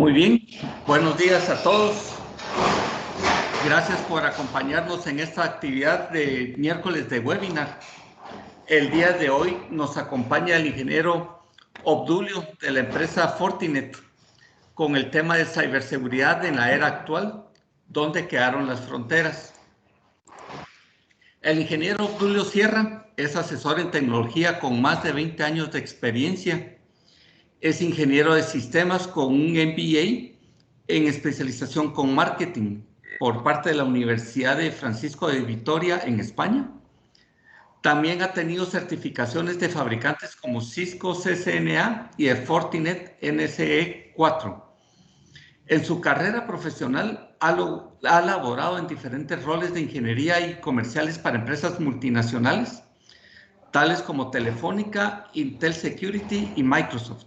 Muy bien, buenos días a todos. Gracias por acompañarnos en esta actividad de miércoles de webinar. El día de hoy nos acompaña el ingeniero Obdulio de la empresa Fortinet con el tema de ciberseguridad en la era actual, ¿dónde quedaron las fronteras? El ingeniero Obdulio Sierra es asesor en tecnología con más de 20 años de experiencia. Es ingeniero de sistemas con un MBA en especialización con marketing por parte de la Universidad de Francisco de Vitoria en España. También ha tenido certificaciones de fabricantes como Cisco CCNA y de Fortinet NSE4. En su carrera profesional ha laborado en diferentes roles de ingeniería y comerciales para empresas multinacionales, tales como Telefónica, Intel Security y Microsoft.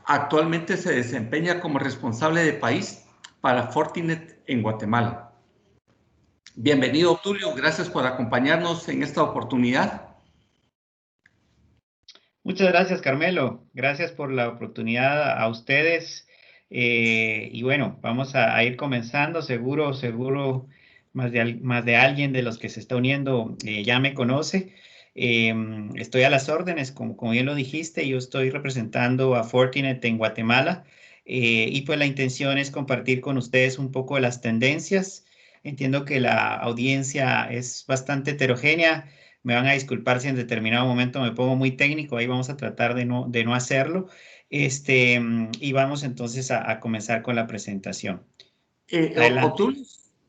Actualmente se desempeña como responsable de país para Fortinet en Guatemala. Bienvenido, Tulio. Gracias por acompañarnos en esta oportunidad. Muchas gracias, Carmelo. Gracias por la oportunidad a ustedes. Y bueno, vamos a ir comenzando. Seguro más de alguien de los que se está uniendo ya me conoce. Estoy a las órdenes, como bien lo dijiste. Yo estoy representando a Fortinet en Guatemala. Y pues la intención es compartir con ustedes un poco de las tendencias. Entiendo que la audiencia es bastante heterogénea. Me van a disculpar si en determinado momento me pongo muy técnico, ahí vamos a tratar de no hacerlo. Y vamos entonces a comenzar con la presentación. Adelante.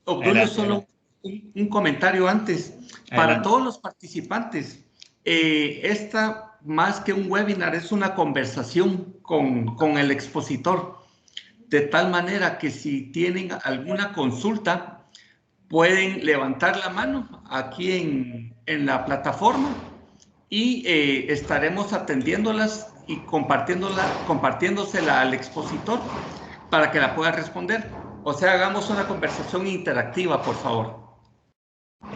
Obdulio, solo un comentario antes. Para Adelante. todos los participantes, esta más que un webinar es una conversación con el expositor, de tal manera que si tienen alguna consulta, pueden levantar la mano aquí en la plataforma y estaremos atendiéndolas y compartiéndosela al expositor para que la pueda responder. O sea, hagamos una conversación interactiva, por favor.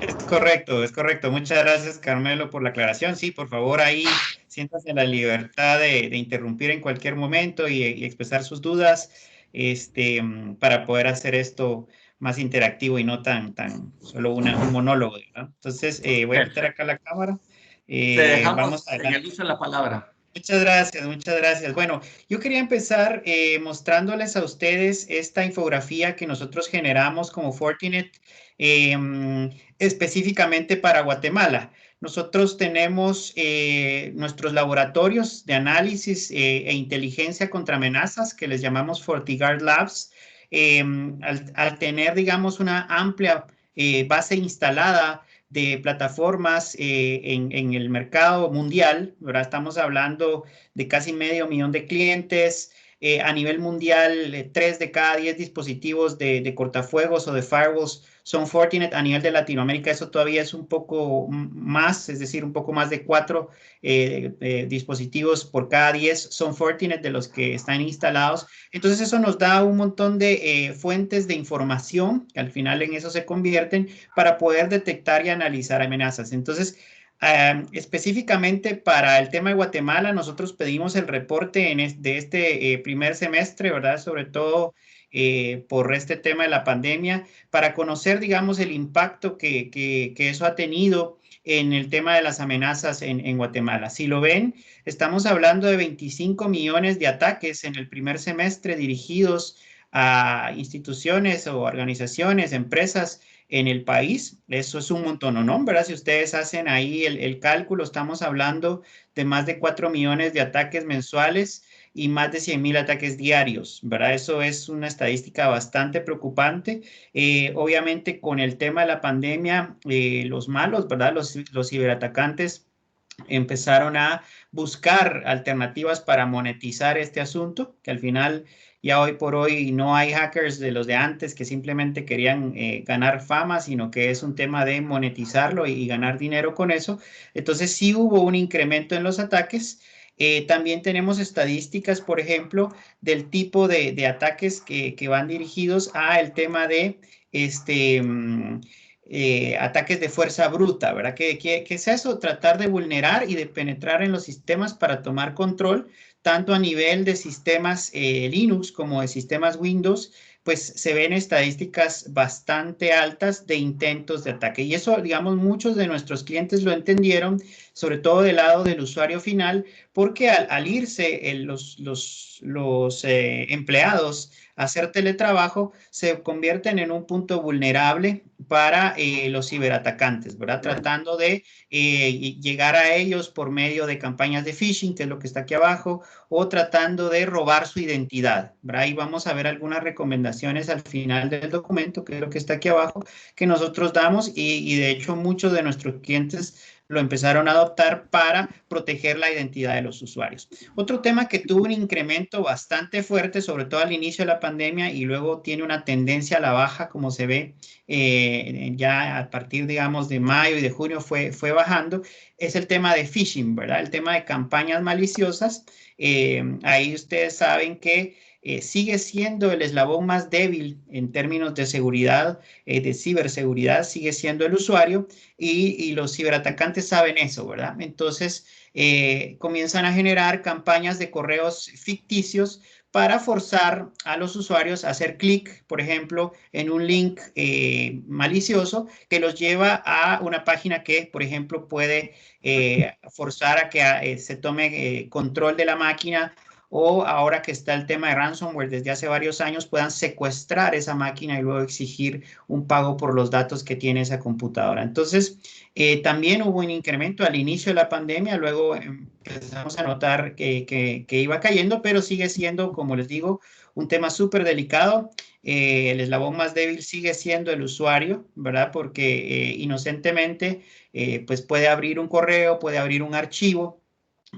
Es correcto. Muchas gracias, Carmelo, por la aclaración. Sí, por favor, ahí siéntase la libertad de interrumpir en cualquier momento y expresar sus dudas para poder hacer esto más interactivo y no tan solo un monólogo, ¿verdad? Entonces, voy a quitar acá la cámara. Te Vamos dejamos en adelante. el uso de la palabra. Muchas gracias. Bueno, yo quería empezar mostrándoles a ustedes esta infografía que nosotros generamos como Fortinet específicamente para Guatemala. Nosotros tenemos nuestros laboratorios de análisis e inteligencia contra amenazas que les llamamos FortiGuard Labs. Al tener, digamos, una amplia base instalada de plataformas en el mercado mundial, ¿verdad? Estamos hablando de casi 500,000 de clientes. A nivel mundial, 3 de cada 10 dispositivos de cortafuegos o de firewalls son Fortinet. A nivel de Latinoamérica eso todavía es un poco más, es decir, un poco más de 4 dispositivos por cada 10 son Fortinet de los que están instalados. Entonces eso nos da un montón de fuentes de información que al final en eso se convierten para poder detectar y analizar amenazas. Entonces, específicamente para el tema de Guatemala, nosotros pedimos el reporte de este primer semestre, ¿verdad? Sobre todo por este tema de la pandemia, para conocer, digamos, el impacto que eso ha tenido en el tema de las amenazas en Guatemala. Si lo ven, estamos hablando de 25 millones de ataques en el primer semestre dirigidos a instituciones o organizaciones, empresas en el país. Eso es un montón, ¿no? ¿Verdad? Si ustedes hacen ahí el cálculo, estamos hablando de más de 4 millones de ataques mensuales y más de 100,000 ataques diarios, ¿verdad? Eso es una estadística bastante preocupante. Obviamente, con el tema de la pandemia, los malos, ¿verdad? Los ciberatacantes empezaron a buscar alternativas para monetizar este asunto, que al final ya hoy por hoy no hay hackers de los de antes que simplemente querían ganar fama, sino que es un tema de monetizarlo y ganar dinero con eso. Entonces sí hubo un incremento en los ataques. También tenemos estadísticas, por ejemplo, del tipo de ataques que van dirigidos a el tema de ataques de fuerza bruta, ¿verdad? ¿Qué es eso? Tratar de vulnerar y de penetrar en los sistemas para tomar control tanto a nivel de sistemas Linux como de sistemas Windows, pues se ven estadísticas bastante altas de intentos de ataque. Y eso, digamos, muchos de nuestros clientes lo entendieron, sobre todo del lado del usuario final, porque al irse los empleados a hacer teletrabajo, se convierten en un punto vulnerable para los ciberatacantes, ¿verdad? Tratando de llegar a ellos por medio de campañas de phishing, que es lo que está aquí abajo, o tratando de robar su identidad, ¿verdad? Ahí vamos a ver algunas recomendaciones al final del documento, que es lo que está aquí abajo, que nosotros damos y de hecho muchos de nuestros clientes lo empezaron a adoptar para proteger la identidad de los usuarios. Otro tema que tuvo un incremento bastante fuerte, sobre todo al inicio de la pandemia y luego tiene una tendencia a la baja, como se ve ya a partir, digamos, de mayo y de junio fue bajando, es el tema de phishing, ¿verdad? El tema de campañas maliciosas. Ahí ustedes saben que sigue siendo el eslabón más débil en términos de seguridad, de ciberseguridad, sigue siendo el usuario y los ciberatacantes saben eso, ¿verdad? Entonces comienzan a generar campañas de correos ficticios para forzar a los usuarios a hacer clic, por ejemplo, en un link malicioso que los lleva a una página que, por ejemplo, puede forzar a que se tome control de la máquina, o ahora que está el tema de ransomware desde hace varios años, puedan secuestrar esa máquina y luego exigir un pago por los datos que tiene esa computadora. Entonces, también hubo un incremento al inicio de la pandemia, luego empezamos a notar que iba cayendo, pero sigue siendo, como les digo, un tema súper delicado. El eslabón más débil sigue siendo el usuario, ¿verdad? Porque inocentemente, pues puede abrir un correo, puede abrir un archivo.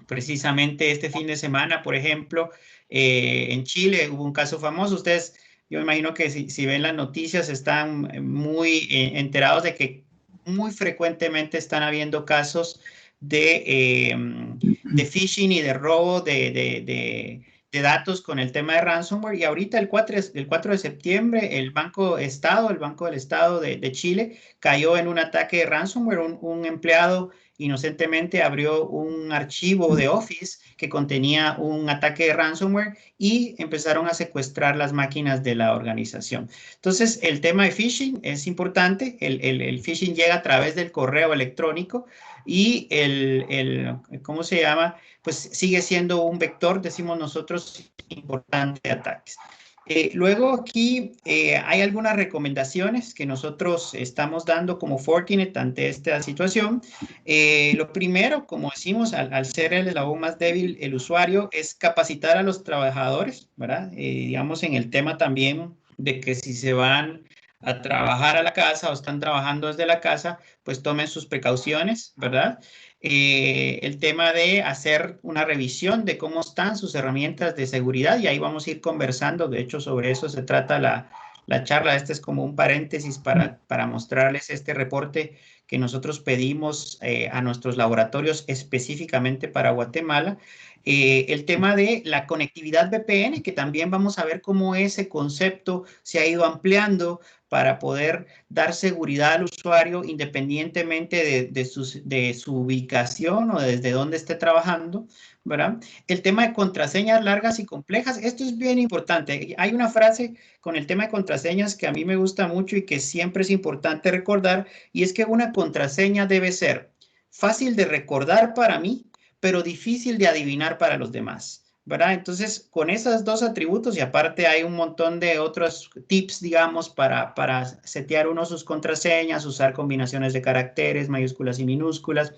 Precisamente este fin de semana, por ejemplo, en Chile hubo un caso famoso. Ustedes, yo me imagino que si ven las noticias están muy enterados de que muy frecuentemente están habiendo casos de phishing y de robo de datos con el tema de ransomware. Y ahorita el 4 de septiembre el Banco del Estado de Chile cayó en un ataque de ransomware. Un empleado inocentemente abrió un archivo de Office que contenía un ataque de ransomware y empezaron a secuestrar las máquinas de la organización. Entonces, el tema de phishing es importante. El phishing llega a través del correo electrónico y ¿cómo se llama? Pues sigue siendo un vector, decimos nosotros, importante de ataques. Luego aquí hay algunas recomendaciones que nosotros estamos dando como Fortinet ante esta situación. Lo primero, como decimos, al ser el eslabón más débil el usuario, es capacitar a los trabajadores, ¿verdad? Digamos en el tema también de que si se van a trabajar a la casa o están trabajando desde la casa, pues tomen sus precauciones, ¿verdad? El tema de hacer una revisión de cómo están sus herramientas de seguridad y ahí vamos a ir conversando. De hecho, sobre eso se trata la charla. Este es como un paréntesis para mostrarles este reporte que nosotros pedimos a nuestros laboratorios específicamente para Guatemala. El tema de la conectividad VPN, que también vamos a ver cómo ese concepto se ha ido ampliando para poder dar seguridad al usuario independientemente de su ubicación o desde dónde esté trabajando, ¿verdad? El tema de contraseñas largas y complejas, esto es bien importante. Hay una frase con el tema de contraseñas que a mí me gusta mucho y que siempre es importante recordar, y es que una contraseña debe ser fácil de recordar para mí, pero difícil de adivinar para los demás, ¿verdad? Entonces, con esos dos atributos, y aparte hay un montón de otros tips, digamos, para setear uno sus contraseñas, usar combinaciones de caracteres, mayúsculas y minúsculas,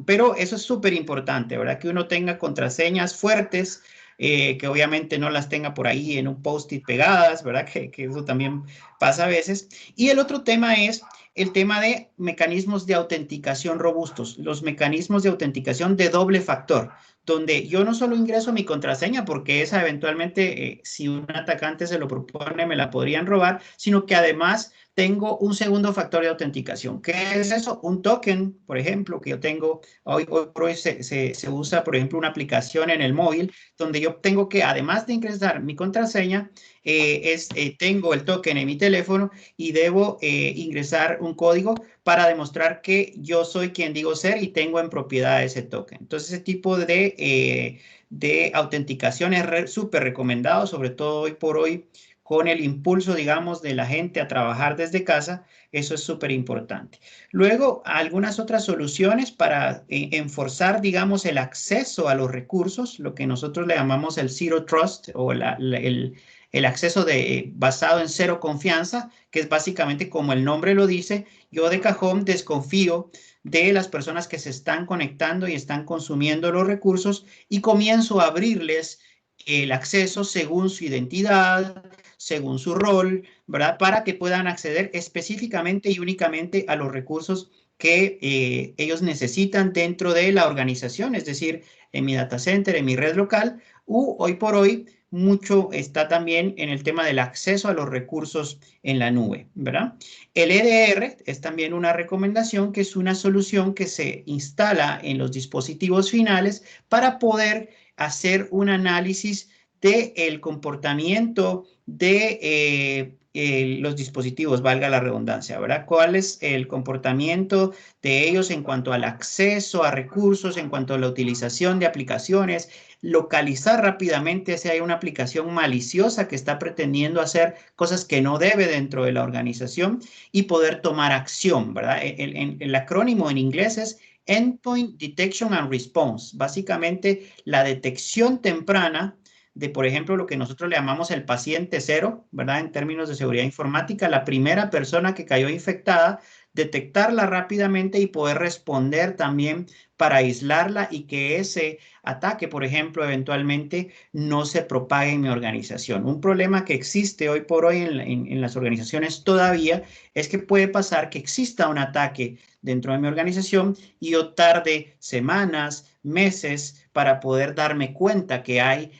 pero eso es súper importante, ¿verdad? Que uno tenga contraseñas fuertes, que obviamente no las tenga por ahí en un post-it pegadas, ¿verdad? Que eso también pasa a veces. Y el otro tema es el tema de mecanismos de autenticación robustos, los mecanismos de autenticación de doble factor, donde yo no solo ingreso mi contraseña, porque esa eventualmente, si un atacante se lo propone, me la podrían robar, sino que además tengo un segundo factor de autenticación. ¿Qué es eso? Un token, por ejemplo, que yo tengo, hoy por hoy se usa, por ejemplo, una aplicación en el móvil donde yo tengo que, además de ingresar mi contraseña, tengo el token en mi teléfono y debo ingresar un código para demostrar que yo soy quien digo ser y tengo en propiedad ese token. Entonces, ese tipo de autenticación es súper recomendado, sobre todo hoy por hoy, con el impulso, digamos, de la gente a trabajar desde casa. Eso es súper importante. Luego, algunas otras soluciones para enforzar, digamos, el acceso a los recursos, lo que nosotros le llamamos el Zero Trust o el acceso basado en cero confianza, que es básicamente como el nombre lo dice, yo de cajón desconfío de las personas que se están conectando y están consumiendo los recursos y comienzo a abrirles el acceso según su identidad, según su rol, ¿verdad? Para que puedan acceder específicamente y únicamente a los recursos que ellos necesitan dentro de la organización, es decir, en mi data center, en mi red local, hoy por hoy mucho está también en el tema del acceso a los recursos en la nube, ¿verdad? El EDR es también una recomendación que es una solución que se instala en los dispositivos finales para poder hacer un análisis del comportamiento de los dispositivos, valga la redundancia, ¿verdad? ¿Cuál es el comportamiento de ellos en cuanto al acceso a recursos, en cuanto a la utilización de aplicaciones? Localizar rápidamente si hay una aplicación maliciosa que está pretendiendo hacer cosas que no debe dentro de la organización y poder tomar acción, ¿verdad? El acrónimo en inglés es Endpoint Detection and Response, básicamente la detección temprana de, por ejemplo, lo que nosotros le llamamos el paciente cero, ¿verdad? En términos de seguridad informática, la primera persona que cayó infectada, detectarla rápidamente y poder responder también para aislarla y que ese ataque, por ejemplo, eventualmente no se propague en mi organización. Un problema que existe hoy por hoy en las organizaciones todavía es que puede pasar que exista un ataque dentro de mi organización y yo tarde semanas, meses para poder darme cuenta que hay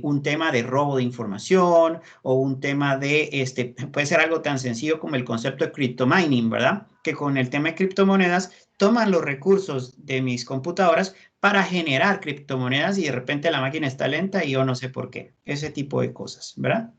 un tema de robo de información o un tema de, puede ser algo tan sencillo como el concepto de cryptomining, ¿verdad? Que con el tema de criptomonedas toman los recursos de mis computadoras para generar criptomonedas y de repente la máquina está lenta y yo no sé por qué. Ese tipo de cosas, ¿verdad?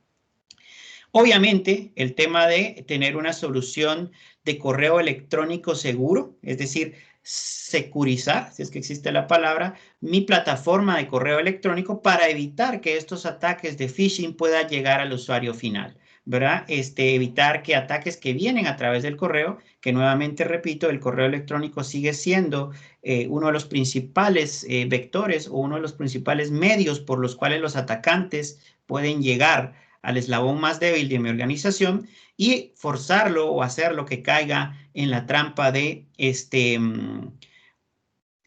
Obviamente, el tema de tener una solución de correo electrónico seguro, es decir, securizar, si es que existe la palabra, mi plataforma de correo electrónico para evitar que estos ataques de phishing puedan llegar al usuario final, ¿verdad? Evitar que ataques que vienen a través del correo, que nuevamente repito, el correo electrónico sigue siendo uno de los principales vectores o uno de los principales medios por los cuales los atacantes pueden llegar al eslabón más débil de mi organización y forzarlo o hacerlo que caiga en la trampa de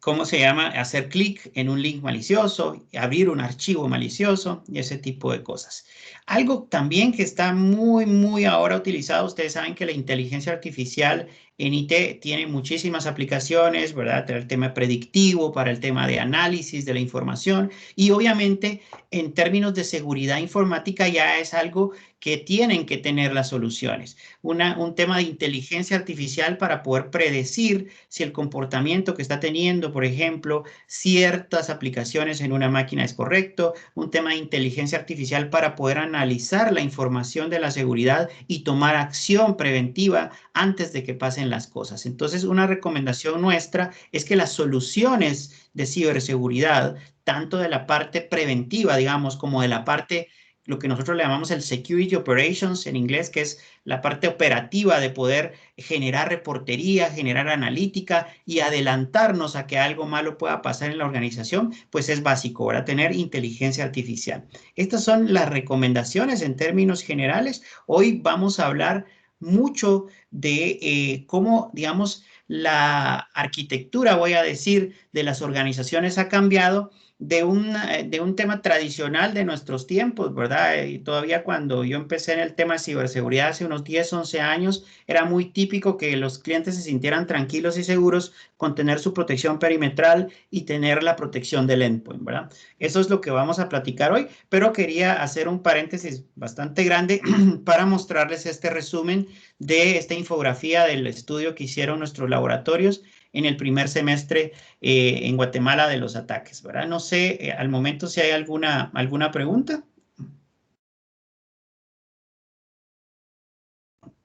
¿cómo se llama? Hacer clic en un link malicioso, abrir un archivo malicioso y ese tipo de cosas. Algo también que está muy ahora utilizado, ustedes saben que la inteligencia artificial en IT tiene muchísimas aplicaciones, ¿verdad? Para el tema predictivo, para el tema de análisis de la información y obviamente en términos de seguridad informática ya es algo que tienen que tener las soluciones. Un tema de inteligencia artificial para poder predecir si el comportamiento que está teniendo, por ejemplo, ciertas aplicaciones en una máquina es correcto, un tema de inteligencia artificial para poder analizar la información de la seguridad y tomar acción preventiva antes de que pasen las cosas. Entonces, una recomendación nuestra es que las soluciones de ciberseguridad, tanto de la parte preventiva, digamos, como de la parte lo que nosotros le llamamos el Security Operations en inglés, que es la parte operativa de poder generar reportería, generar analítica y adelantarnos a que algo malo pueda pasar en la organización, pues es básico, ¿verdad? Tener inteligencia artificial. Estas son las recomendaciones en términos generales. Hoy vamos a hablar mucho de cómo, digamos, la arquitectura, voy a decir, de las organizaciones ha cambiado de un tema tradicional de nuestros tiempos, ¿verdad? Y todavía cuando yo empecé en el tema de ciberseguridad hace unos 10, 11 años, era muy típico que los clientes se sintieran tranquilos y seguros con tener su protección perimetral y tener la protección del endpoint, ¿verdad? Eso es lo que vamos a platicar hoy, pero quería hacer un paréntesis bastante grande para mostrarles este resumen de esta infografía del estudio que hicieron nuestros laboratorios en el primer semestre en Guatemala de los ataques, ¿verdad? No sé, al momento si hay alguna pregunta.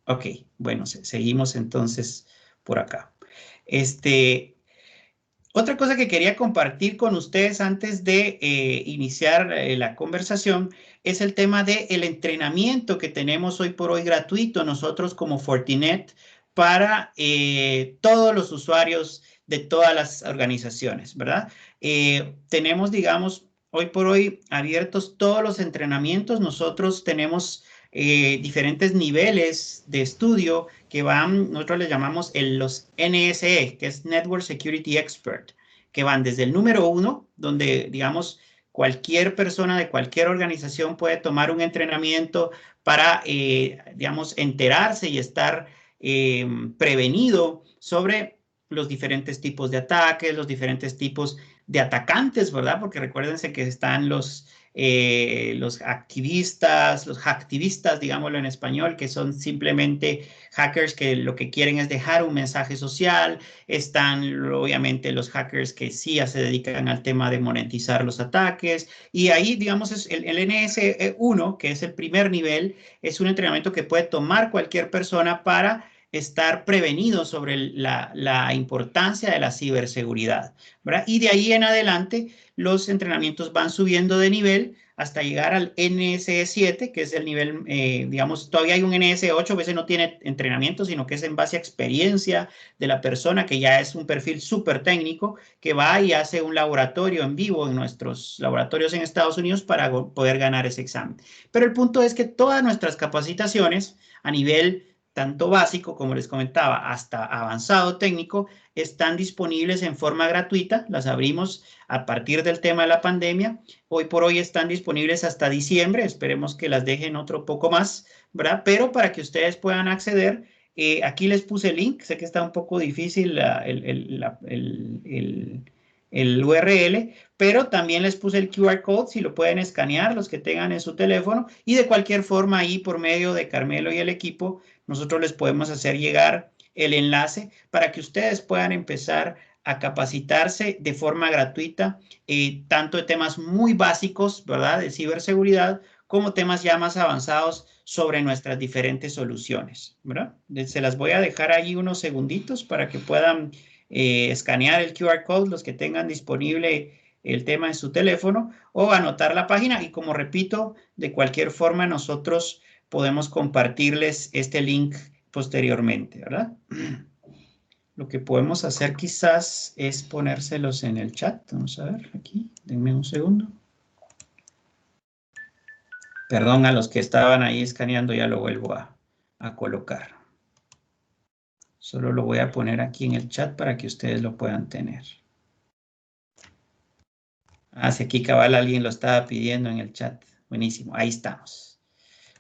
Ok, bueno, seguimos entonces por acá. Otra cosa que quería compartir con ustedes antes de iniciar la conversación es el tema del entrenamiento que tenemos hoy por hoy gratuito nosotros como Fortinet para todos los usuarios de todas las organizaciones, ¿verdad? Tenemos, digamos, hoy por hoy abiertos todos los entrenamientos. Nosotros tenemos diferentes niveles de estudio que van, nosotros les llamamos los NSE, que es Network Security Expert, que van desde el número 1, donde, digamos, cualquier persona de cualquier organización puede tomar un entrenamiento para, digamos, enterarse y estar prevenido sobre los diferentes tipos de ataques, los diferentes tipos de atacantes, ¿verdad? Porque recuérdense que están los activistas, los hacktivistas, digámoslo en español, que son simplemente hackers que lo que quieren es dejar un mensaje social. Están obviamente los hackers que sí ya se dedican al tema de monetizar los ataques. Y ahí, digamos, es el NS1, que es el primer nivel, es un entrenamiento que puede tomar cualquier persona para estar prevenido sobre la importancia de la ciberseguridad, ¿verdad? Y de ahí en adelante los entrenamientos van subiendo de nivel hasta llegar al NSE7, que es el nivel, digamos, todavía hay un NSE8, a veces no tiene entrenamiento, sino que es en base a experiencia de la persona, que ya es un perfil súper técnico, que va y hace un laboratorio en vivo en nuestros laboratorios en Estados Unidos para poder ganar ese examen. Pero el punto es que todas nuestras capacitaciones a nivel tanto básico, como les comentaba, hasta avanzado técnico, están disponibles en forma gratuita. Las abrimos a partir del tema de la pandemia. Hoy por hoy están disponibles hasta diciembre. Esperemos que las dejen otro poco más, ¿verdad? Pero para que ustedes puedan acceder, aquí les puse el link. Sé que está un poco difícil el URL, pero también les puse el QR code si lo pueden escanear los que tengan en su teléfono, y de cualquier forma ahí por medio de Carmelo y el equipo nosotros les podemos hacer llegar el enlace para que ustedes puedan empezar a capacitarse de forma gratuita, tanto de temas muy básicos, ¿verdad?, de ciberseguridad, como temas ya más avanzados sobre nuestras diferentes soluciones, ¿verdad? Se las voy a dejar ahí unos segunditos para que puedan escanear el QR code, los que tengan disponible el tema en su teléfono, o anotar la página. Y como repito, de cualquier forma nosotros podemos compartirles este link posteriormente, ¿verdad? Lo que podemos hacer quizás es ponérselos en el chat. Vamos a ver aquí, denme un segundo. Perdón a los que estaban ahí escaneando, ya lo vuelvo a colocar. Solo lo voy a poner aquí en el chat para que ustedes lo puedan tener. Ah, si aquí cabal alguien lo estaba pidiendo en el chat. Buenísimo, ahí estamos.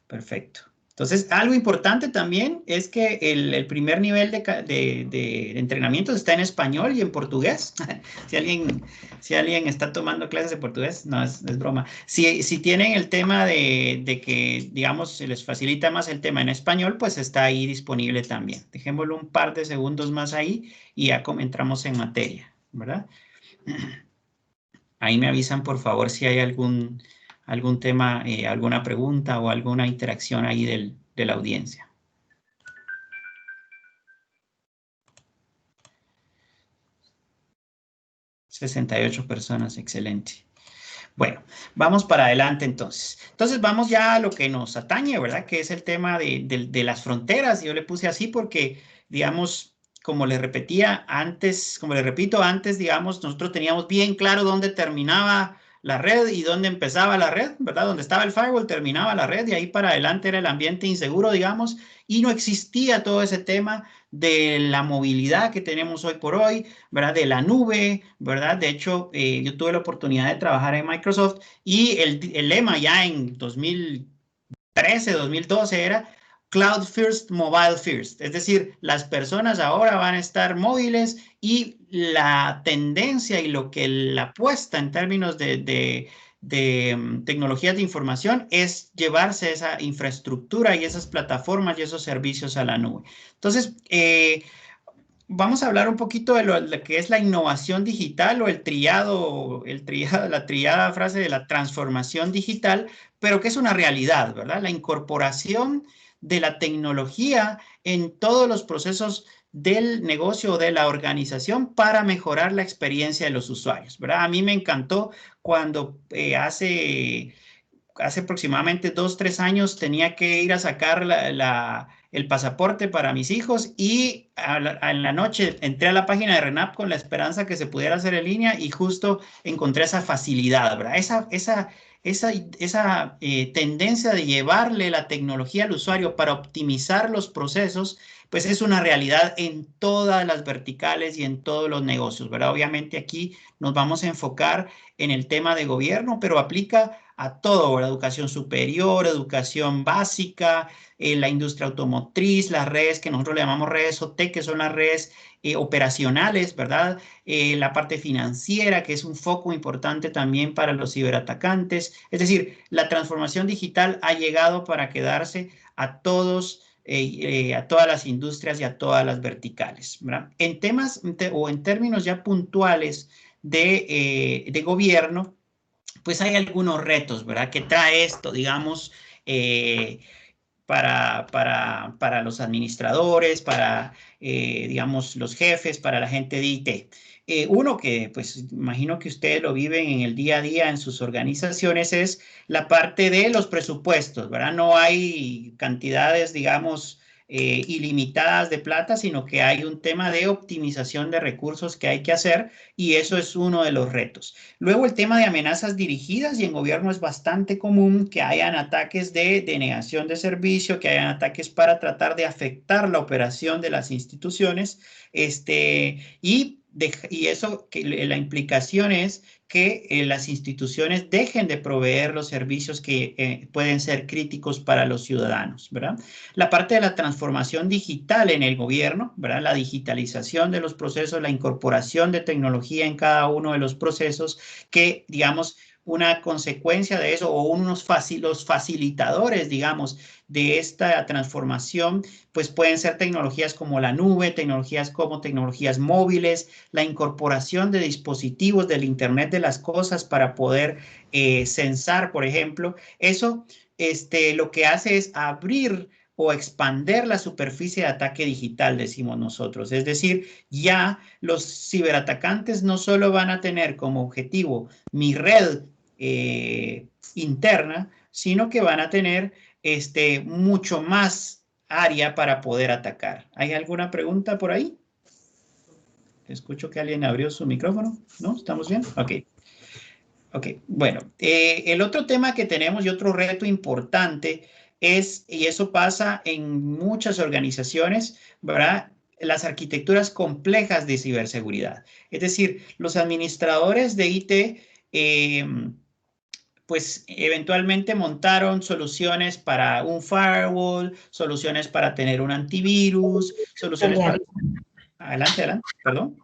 Perfecto. Entonces, algo importante también es que el primer nivel de entrenamiento está en español y en portugués. Si alguien está tomando clases de portugués, no, es broma. Si tienen el tema de que, digamos, se les facilita más el tema en español, pues está ahí disponible también. Dejémoslo un par de segundos más ahí y ya entramos en materia, ¿verdad? Ahí me avisan, por favor, si hay algún tema, alguna pregunta o alguna interacción ahí de la audiencia. ...68 personas, excelente. Bueno, vamos para adelante entonces. Entonces vamos ya a lo que nos atañe, ¿verdad? Que es el tema de las fronteras. Yo le puse así porque, digamos, como les repetía antes, como les repito antes, digamos, nosotros teníamos bien claro dónde terminaba la red y dónde empezaba la red, ¿verdad? Donde estaba el firewall terminaba la red y ahí para adelante era el ambiente inseguro, digamos, y no existía todo ese tema de la movilidad que tenemos hoy por hoy, ¿verdad? De la nube, ¿verdad? De hecho, yo tuve la oportunidad de trabajar en Microsoft y el lema ya en 2013, 2012 era Cloud First, Mobile First. Es decir, las personas ahora van a estar móviles y la tendencia y lo que la apuesta en términos de tecnologías de información es llevarse esa infraestructura y esas plataformas y esos servicios a la nube. Entonces, vamos a hablar un poquito de lo que es la innovación digital o la triada frase de la transformación digital, pero que es una realidad, ¿verdad? La incorporación de la tecnología en todos los procesos del negocio o de la organización para mejorar la experiencia de los usuarios, ¿verdad? A mí me encantó cuando hace aproximadamente 2, 3 años tenía que ir a sacar el pasaporte para mis hijos y en la noche entré a la página de RENAP con la esperanza que se pudiera hacer en línea y justo encontré esa facilidad, ¿verdad? Esa tendencia de llevarle la tecnología al usuario para optimizar los procesos, pues es una realidad en todas las verticales y en todos los negocios, ¿verdad? Obviamente aquí nos vamos a enfocar en el tema de gobierno, pero aplica a todo, ¿verdad? Educación superior, educación básica, la industria automotriz, las redes que nosotros le llamamos redes OT, que son las redes operacionales, ¿verdad? La parte financiera, que es un foco importante también para los ciberatacantes. Es decir, la transformación digital ha llegado para quedarse a todos, a todas las industrias y a todas las verticales, ¿verdad? En temas o en términos ya puntuales de gobierno, pues hay algunos retos, ¿verdad? Que trae esto, digamos, para los administradores, digamos, los jefes, para la gente de IT. Uno que, pues, imagino que ustedes lo viven en el día a día en sus organizaciones es la parte de los presupuestos, ¿verdad? No hay cantidades, digamos, ilimitadas de plata, sino que hay un tema de optimización de recursos que hay que hacer y eso es uno de los retos. Luego el tema de amenazas dirigidas y en gobierno es bastante común que hayan ataques de denegación de servicio, que hayan ataques para tratar de afectar la operación de las instituciones, y eso, que la implicación es que las instituciones dejen de proveer los servicios que pueden ser críticos para los ciudadanos, ¿verdad? La parte de la transformación digital en el gobierno, ¿verdad? La digitalización de los procesos, la incorporación de tecnología en cada uno de los procesos que, digamos, una consecuencia de eso o los facilitadores, digamos, de esta transformación, pues pueden ser tecnologías como la nube, tecnologías como tecnologías móviles, la incorporación de dispositivos del Internet de las cosas para poder censar, por ejemplo. Eso lo que hace es abrir o expander la superficie de ataque digital, decimos nosotros. Es decir, ya los ciberatacantes no solo van a tener como objetivo mi red interna, sino que van a tener mucho más área para poder atacar. ¿Hay alguna pregunta por ahí? Escucho que alguien abrió su micrófono. ¿No? ¿Estamos bien? Ok. Ok, bueno, el otro tema que tenemos y otro reto importante es, y eso pasa en muchas organizaciones, ¿verdad? Las arquitecturas complejas de ciberseguridad. Es decir, los administradores de IT, pues eventualmente montaron soluciones para un firewall, soluciones para tener un antivirus, soluciones para... Adelante, adelante, perdón.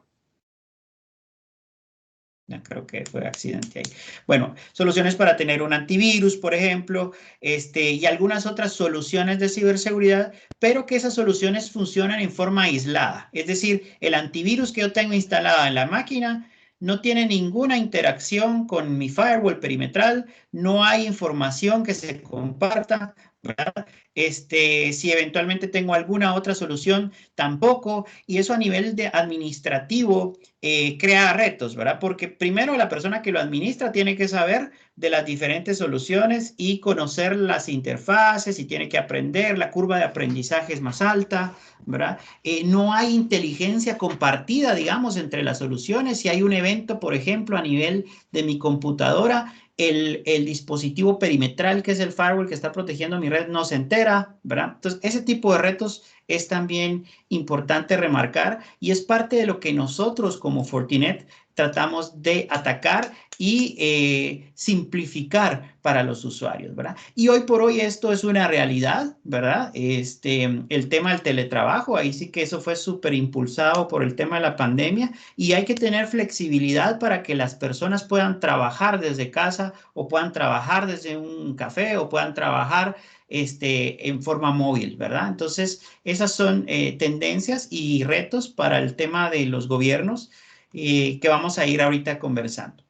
Creo que fue accidente ahí. Bueno, soluciones para tener un antivirus, por ejemplo, y algunas otras soluciones de ciberseguridad, pero que esas soluciones funcionan en forma aislada. Es decir, el antivirus que yo tengo instalado en la máquina no tiene ninguna interacción con mi firewall perimetral, no hay información que se comparta ¿verdad? Si eventualmente tengo alguna otra solución, tampoco. Y eso a nivel de administrativo crea retos, ¿verdad? Porque primero la persona que lo administra tiene que saber de las diferentes soluciones y conocer las interfaces y tiene que aprender, la curva de aprendizaje es más alta, ¿verdad? No hay inteligencia compartida, digamos, entre las soluciones. Si hay un evento, por ejemplo, a nivel de mi computadora, el dispositivo perimetral, que es el firewall que está protegiendo mi red, no se entera, ¿verdad? Entonces, ese tipo de retos es también importante remarcar y es parte de lo que nosotros como Fortinet tratamos de atacar y simplificar para los usuarios, ¿verdad? Y hoy por hoy esto es una realidad, ¿verdad? El tema del teletrabajo, ahí sí que eso fue súper impulsado por el tema de la pandemia y hay que tener flexibilidad para que las personas puedan trabajar desde casa o puedan trabajar desde un café o puedan trabajar en forma móvil, ¿verdad? Entonces, esas son tendencias y retos para el tema de los gobiernos que vamos a ir ahorita conversando.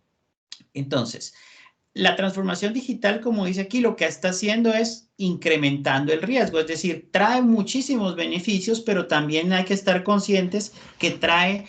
Entonces, la transformación digital, como dice aquí, lo que está haciendo es incrementando el riesgo, es decir, trae muchísimos beneficios, pero también hay que estar conscientes que trae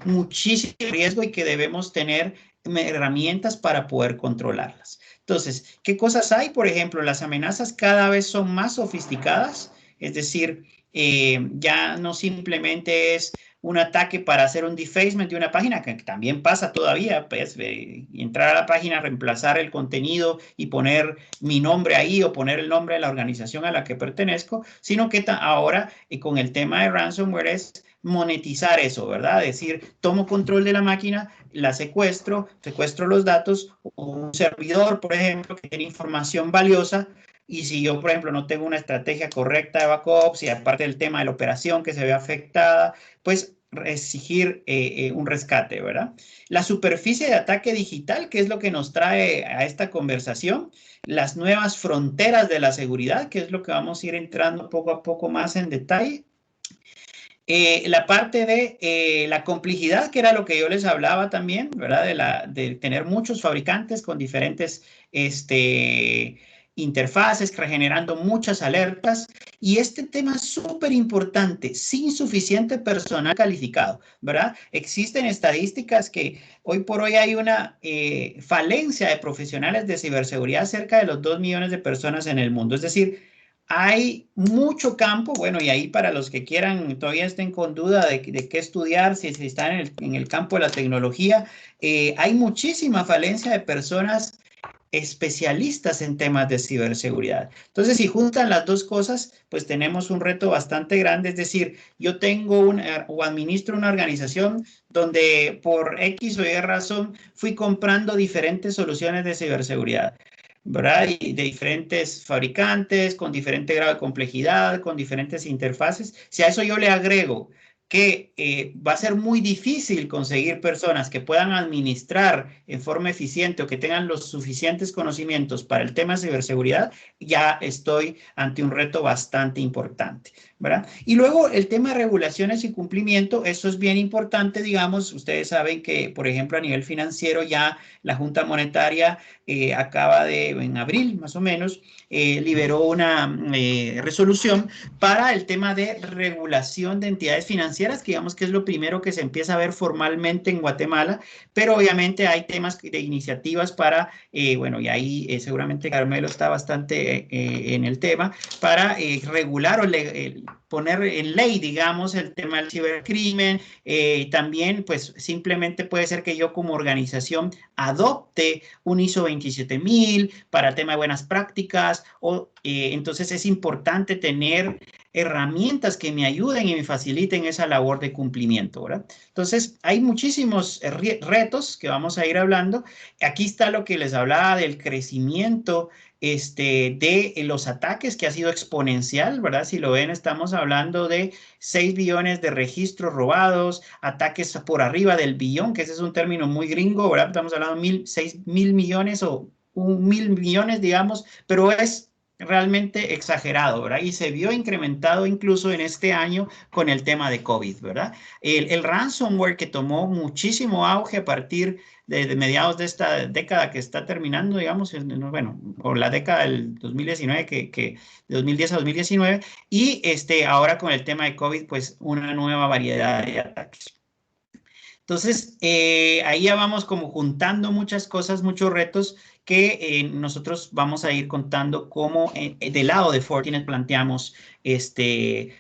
muchísimo riesgo y que debemos tener herramientas para poder controlarlas. Entonces, ¿qué cosas hay? Por ejemplo, las amenazas cada vez son más sofisticadas, es decir, ya no simplemente es un ataque para hacer un defacement de una página, que también pasa todavía, pues, entrar a la página, reemplazar el contenido y poner mi nombre ahí o poner el nombre de la organización a la que pertenezco, sino que ahora con el tema de ransomware es monetizar eso, ¿verdad? Es decir, tomo control de la máquina, la secuestro los datos, o un servidor, por ejemplo, que tiene información valiosa, y si yo, por ejemplo, no tengo una estrategia correcta de backups y aparte del tema de la operación que se ve afectada, pues exigir un rescate, ¿verdad? La superficie de ataque digital, que es lo que nos trae a esta conversación, las nuevas fronteras de la seguridad, que es lo que vamos a ir entrando poco a poco más en detalle. La parte de la complejidad, que era lo que yo les hablaba también, ¿verdad? De tener muchos fabricantes con diferentes interfaces, generando muchas alertas. Y este tema es súper importante, sin suficiente personal calificado, ¿verdad? Existen estadísticas que hoy por hoy hay una falencia de profesionales de ciberseguridad cerca de los 2 millones de personas en el mundo. Es decir, hay mucho campo, bueno, y ahí para los que quieran, todavía estén con duda de qué estudiar, si están en el campo de la tecnología, hay muchísima falencia de personas especialistas en temas de ciberseguridad. Entonces, si juntan las dos cosas, pues tenemos un reto bastante grande, es decir, yo tengo o administro una organización donde por X o Y razón fui comprando diferentes soluciones de ciberseguridad, ¿verdad? Y de diferentes fabricantes, con diferente grado de complejidad, con diferentes interfaces. Si a eso yo le agrego que va a ser muy difícil conseguir personas que puedan administrar en forma eficiente o que tengan los suficientes conocimientos para el tema de ciberseguridad, ya estoy ante un reto bastante importante, ¿verdad? Y luego el tema de regulaciones y cumplimiento, eso es bien importante, digamos, ustedes saben que, por ejemplo, a nivel financiero ya la Junta Monetaria acaba en abril más o menos, liberó una resolución para el tema de regulación de entidades financieras, que digamos que es lo primero que se empieza a ver formalmente en Guatemala, pero obviamente hay temas de iniciativas para, bueno, y ahí seguramente Carmelo está bastante en el tema, para regular o poner en ley, digamos, el tema del cibercrimen. También, pues, simplemente puede ser que yo como organización adopte un ISO 27000 para tema de buenas prácticas, o entonces es importante tener herramientas que me ayuden y me faciliten esa labor de cumplimiento, ¿verdad? Entonces, hay muchísimos retos que vamos a ir hablando. Aquí está lo que les hablaba del crecimiento de los ataques, que ha sido exponencial, ¿verdad? Si lo ven, estamos hablando de 6 billones de registros robados, ataques por arriba del billón, que ese es un término muy gringo, ¿verdad? Estamos hablando de 6.000 millones o 1.000 millones, digamos, pero es realmente exagerado, ¿verdad? Y se vio incrementado incluso en este año con el tema de COVID, ¿verdad? El ransomware que tomó muchísimo auge a partir de mediados de esta década que está terminando, digamos, bueno, por la década del 2019, de 2010 a 2019, y ahora con el tema de COVID, pues una nueva variedad de ataques. Entonces, ahí ya vamos como juntando muchas cosas, muchos retos que nosotros vamos a ir contando cómo del lado de Fortinet planteamos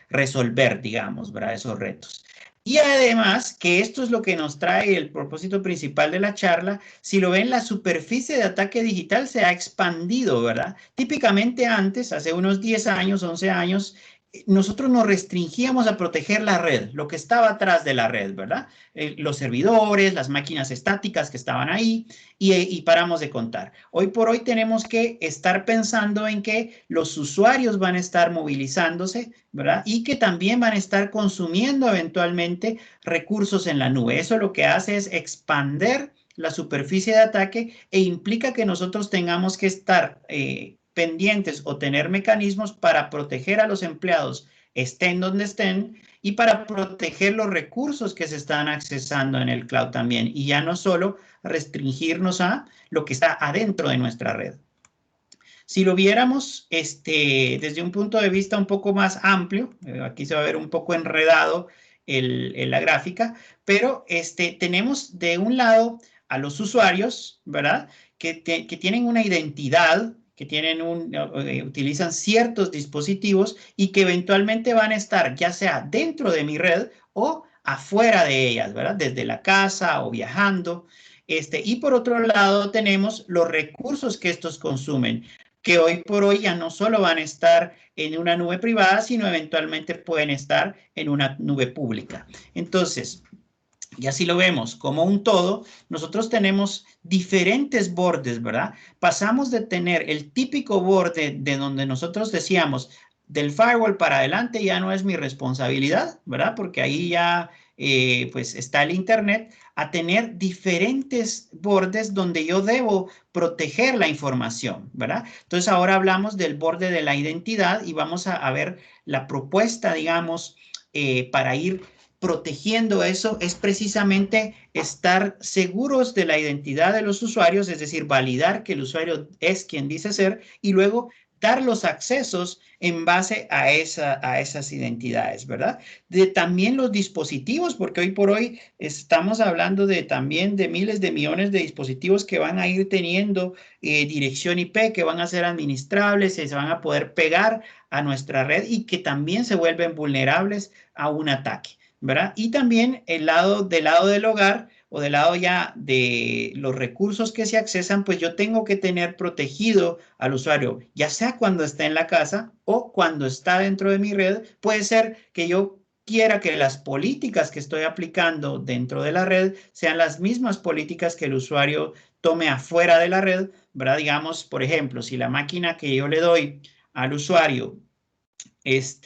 resolver, digamos, ¿verdad? Esos retos. Y además, que esto es lo que nos trae el propósito principal de la charla, si lo ven, la superficie de ataque digital se ha expandido, ¿verdad? Típicamente antes, hace unos 10 años, 11 años, nosotros nos restringíamos a proteger la red, lo que estaba atrás de la red, ¿verdad? Los servidores, las máquinas estáticas que estaban ahí y paramos de contar. Hoy por hoy tenemos que estar pensando en que los usuarios van a estar movilizándose, ¿verdad? Y que también van a estar consumiendo eventualmente recursos en la nube. Eso lo que hace es expander la superficie de ataque e implica que nosotros tengamos que estar pendientes o tener mecanismos para proteger a los empleados, estén donde estén, y para proteger los recursos que se están accesando en el cloud también, y ya no solo restringirnos a lo que está adentro de nuestra red. Si lo viéramos desde un punto de vista un poco más amplio, aquí se va a ver un poco enredado la gráfica, pero tenemos de un lado a los usuarios, ¿verdad? Que tienen una identidad, que utilizan ciertos dispositivos y que eventualmente van a estar ya sea dentro de mi red o afuera de ellas, ¿verdad? Desde la casa o viajando. Y por otro lado tenemos los recursos que estos consumen, que hoy por hoy ya no solo van a estar en una nube privada, sino eventualmente pueden estar en una nube pública. Entonces, y así lo vemos como un todo, nosotros tenemos diferentes bordes, ¿verdad? Pasamos de tener el típico borde de donde nosotros decíamos, del firewall para adelante ya no es mi responsabilidad, ¿verdad? Porque ahí ya pues está el Internet, a tener diferentes bordes donde yo debo proteger la información, ¿verdad? Entonces ahora hablamos del borde de la identidad y vamos a ver la propuesta, digamos, para ir protegiendo eso es precisamente estar seguros de la identidad de los usuarios, es decir, validar que el usuario es quien dice ser y luego dar los accesos en base a esas identidades, ¿verdad? De también los dispositivos, porque hoy por hoy estamos hablando también de miles de millones de dispositivos que van a ir teniendo dirección IP, que van a ser administrables, se van a poder pegar a nuestra red y que también se vuelven vulnerables a un ataque, ¿verdad? Y también del lado del hogar o del lado ya de los recursos que se accesan, pues yo tengo que tener protegido al usuario, ya sea cuando está en la casa o cuando está dentro de mi red. Puede ser que yo quiera que las políticas que estoy aplicando dentro de la red sean las mismas políticas que el usuario tome afuera de la red, ¿verdad? Digamos, por ejemplo, si la máquina que yo le doy al usuario es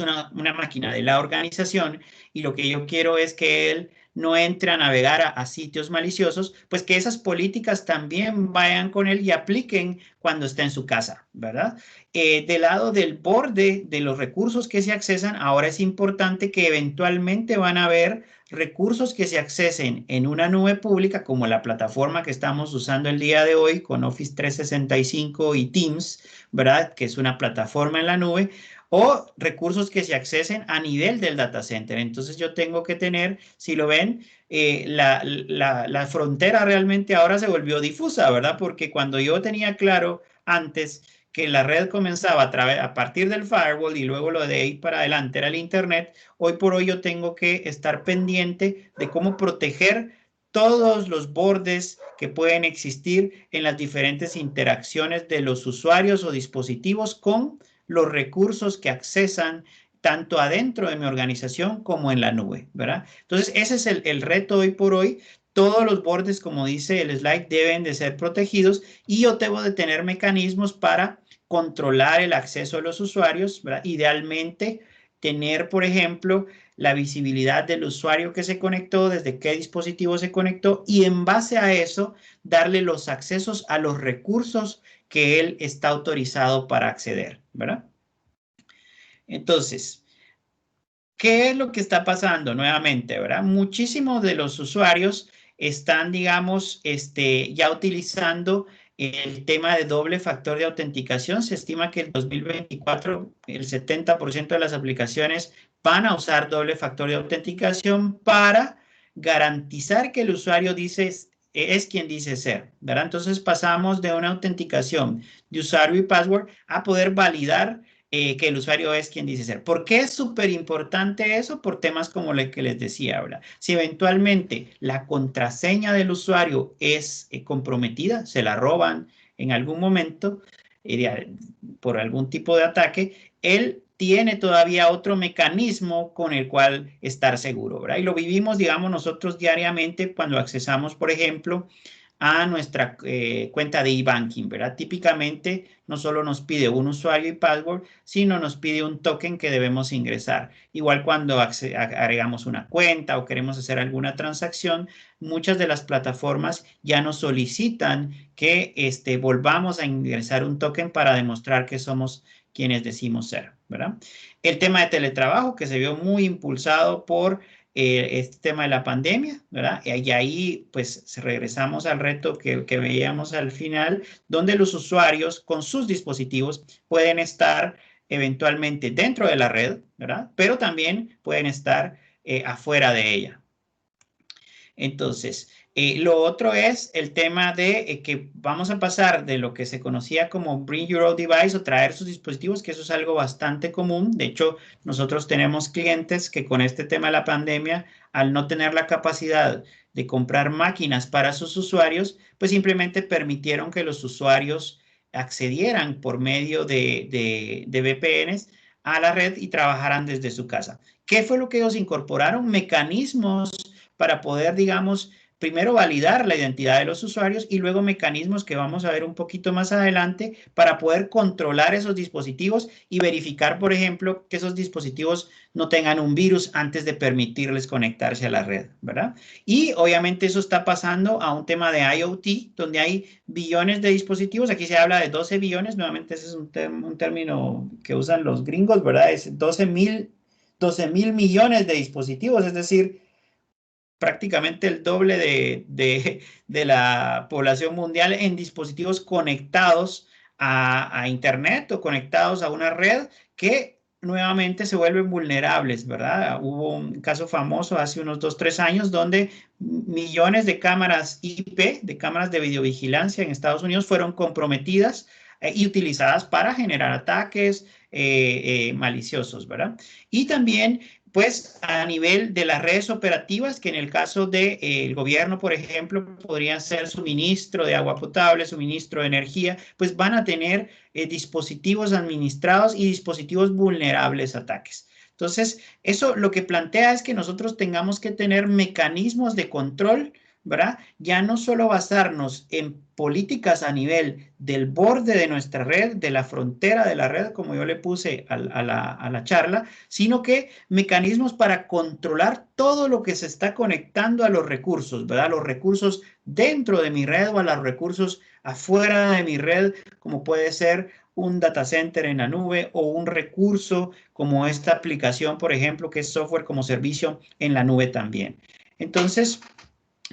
una máquina de la organización y lo que yo quiero es que él no entre a navegar a sitios maliciosos, pues que esas políticas también vayan con él y apliquen cuando esté en su casa, ¿verdad? Del lado del borde de los recursos que se accesan, ahora es importante que eventualmente van a haber recursos que se accesen en una nube pública, como la plataforma que estamos usando el día de hoy con Office 365 y Teams, ¿verdad? Que es una plataforma en la nube, o recursos que se accesen a nivel del data center. Entonces yo tengo que tener, si lo ven, la frontera realmente ahora se volvió difusa, ¿verdad? Porque cuando yo tenía claro antes que la red comenzaba a partir del firewall y luego lo de ahí para adelante era el Internet, hoy por hoy yo tengo que estar pendiente de cómo proteger todos los bordes que pueden existir en las diferentes interacciones de los usuarios o dispositivos con los recursos que accesan tanto adentro de mi organización como en la nube, ¿verdad? Entonces, ese es el reto hoy por hoy. Todos los bordes, como dice el slide, deben de ser protegidos y yo debo de tener mecanismos para controlar el acceso de los usuarios, ¿verdad? Idealmente, tener, por ejemplo, la visibilidad del usuario que se conectó, desde qué dispositivo se conectó y en base a eso darle los accesos a los recursos que él está autorizado para acceder, ¿verdad? Entonces, ¿qué es lo que está pasando nuevamente, verdad? Muchísimos de los usuarios están, digamos, ya utilizando el tema de doble factor de autenticación. Se estima que en 2024 el 70% de las aplicaciones van a usar doble factor de autenticación para garantizar que el usuario es quien dice ser, ¿verdad? Entonces pasamos de una autenticación de usuario y password a poder validar que el usuario es quien dice ser. ¿Por qué es súper importante eso? Por temas como el que les decía ahora. Si eventualmente la contraseña del usuario es comprometida, se la roban en algún momento por algún tipo de ataque, él tiene todavía otro mecanismo con el cual estar seguro, ¿verdad? Y lo vivimos, digamos, nosotros diariamente cuando accesamos, por ejemplo, a nuestra cuenta de e-banking, ¿verdad? Típicamente no solo nos pide un usuario y password, sino nos pide un token que debemos ingresar. Igual cuando agregamos una cuenta o queremos hacer alguna transacción, muchas de las plataformas ya nos solicitan que volvamos a ingresar un token para demostrar que somos quienes decimos ser, ¿verdad? El tema de teletrabajo que se vio muy impulsado por este tema de la pandemia, ¿verdad? Y ahí pues regresamos al reto que veíamos al final, donde los usuarios con sus dispositivos pueden estar eventualmente dentro de la red, ¿verdad? Pero también pueden estar afuera de ella. Entonces, lo otro es el tema de que vamos a pasar de lo que se conocía como Bring Your Own Device o traer sus dispositivos, que eso es algo bastante común. De hecho, nosotros tenemos clientes que con este tema de la pandemia, al no tener la capacidad de comprar máquinas para sus usuarios, pues simplemente permitieron que los usuarios accedieran por medio de VPNs a la red y trabajaran desde su casa. ¿Qué fue lo que ellos incorporaron? Mecanismos para poder, digamos, primero validar la identidad de los usuarios y luego mecanismos que vamos a ver un poquito más adelante para poder controlar esos dispositivos y verificar, por ejemplo, que esos dispositivos no tengan un virus antes de permitirles conectarse a la red, ¿verdad? Y obviamente eso está pasando a un tema de IoT, donde hay billones de dispositivos. Aquí se habla de 12 billones, nuevamente ese es un término que usan los gringos, ¿verdad? Es 12 mil millones de dispositivos, es decir, prácticamente el doble de la población mundial en dispositivos conectados a Internet o conectados a una red que nuevamente se vuelven vulnerables, ¿verdad? Hubo un caso famoso hace unos 2, 3 años donde millones de cámaras IP, de cámaras de videovigilancia en Estados Unidos fueron comprometidas y utilizadas para generar ataques maliciosos, ¿verdad? Y también pues a nivel de las redes operativas, que en el caso del gobierno, por ejemplo, podrían ser suministro de agua potable, suministro de energía, pues van a tener dispositivos administrados y dispositivos vulnerables a ataques. Entonces, eso lo que plantea es que nosotros tengamos que tener mecanismos de control, ¿verdad? Ya no solo basarnos en políticas a nivel del borde de nuestra red, de la frontera de la red, como yo le puse a la charla, sino que mecanismos para controlar todo lo que se está conectando a los recursos, ¿verdad? Los recursos dentro de mi red o a los recursos afuera de mi red, como puede ser un data center en la nube o un recurso como esta aplicación, por ejemplo, que es software como servicio en la nube también. Entonces,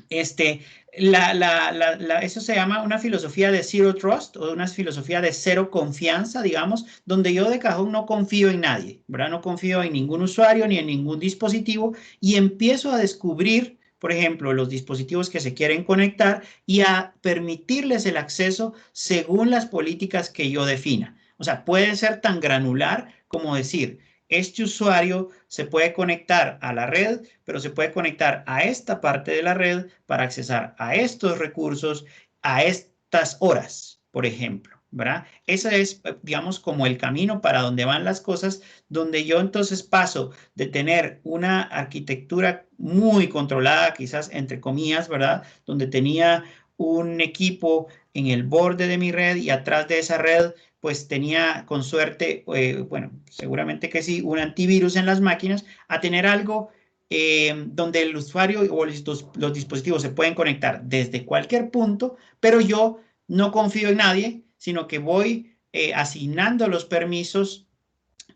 eso se llama una filosofía de zero trust o una filosofía de cero confianza, digamos, donde yo de cajón no confío en nadie, ¿verdad? No confío en ningún usuario ni en ningún dispositivo y empiezo a descubrir, por ejemplo, los dispositivos que se quieren conectar y a permitirles el acceso según las políticas que yo defina. O sea, puede ser tan granular como decir, este usuario se puede conectar a la red, pero se puede conectar a esta parte de la red para accesar a estos recursos a estas horas, por ejemplo, ¿verdad? Ese es, digamos, como el camino para donde van las cosas, donde yo entonces paso de tener una arquitectura muy controlada, quizás entre comillas, ¿verdad? Donde tenía un equipo en el borde de mi red y atrás de esa red pues tenía con suerte, bueno, seguramente que sí, un antivirus en las máquinas, a tener algo donde el usuario o los dispositivos se pueden conectar desde cualquier punto, pero yo no confío en nadie, sino que voy asignando los permisos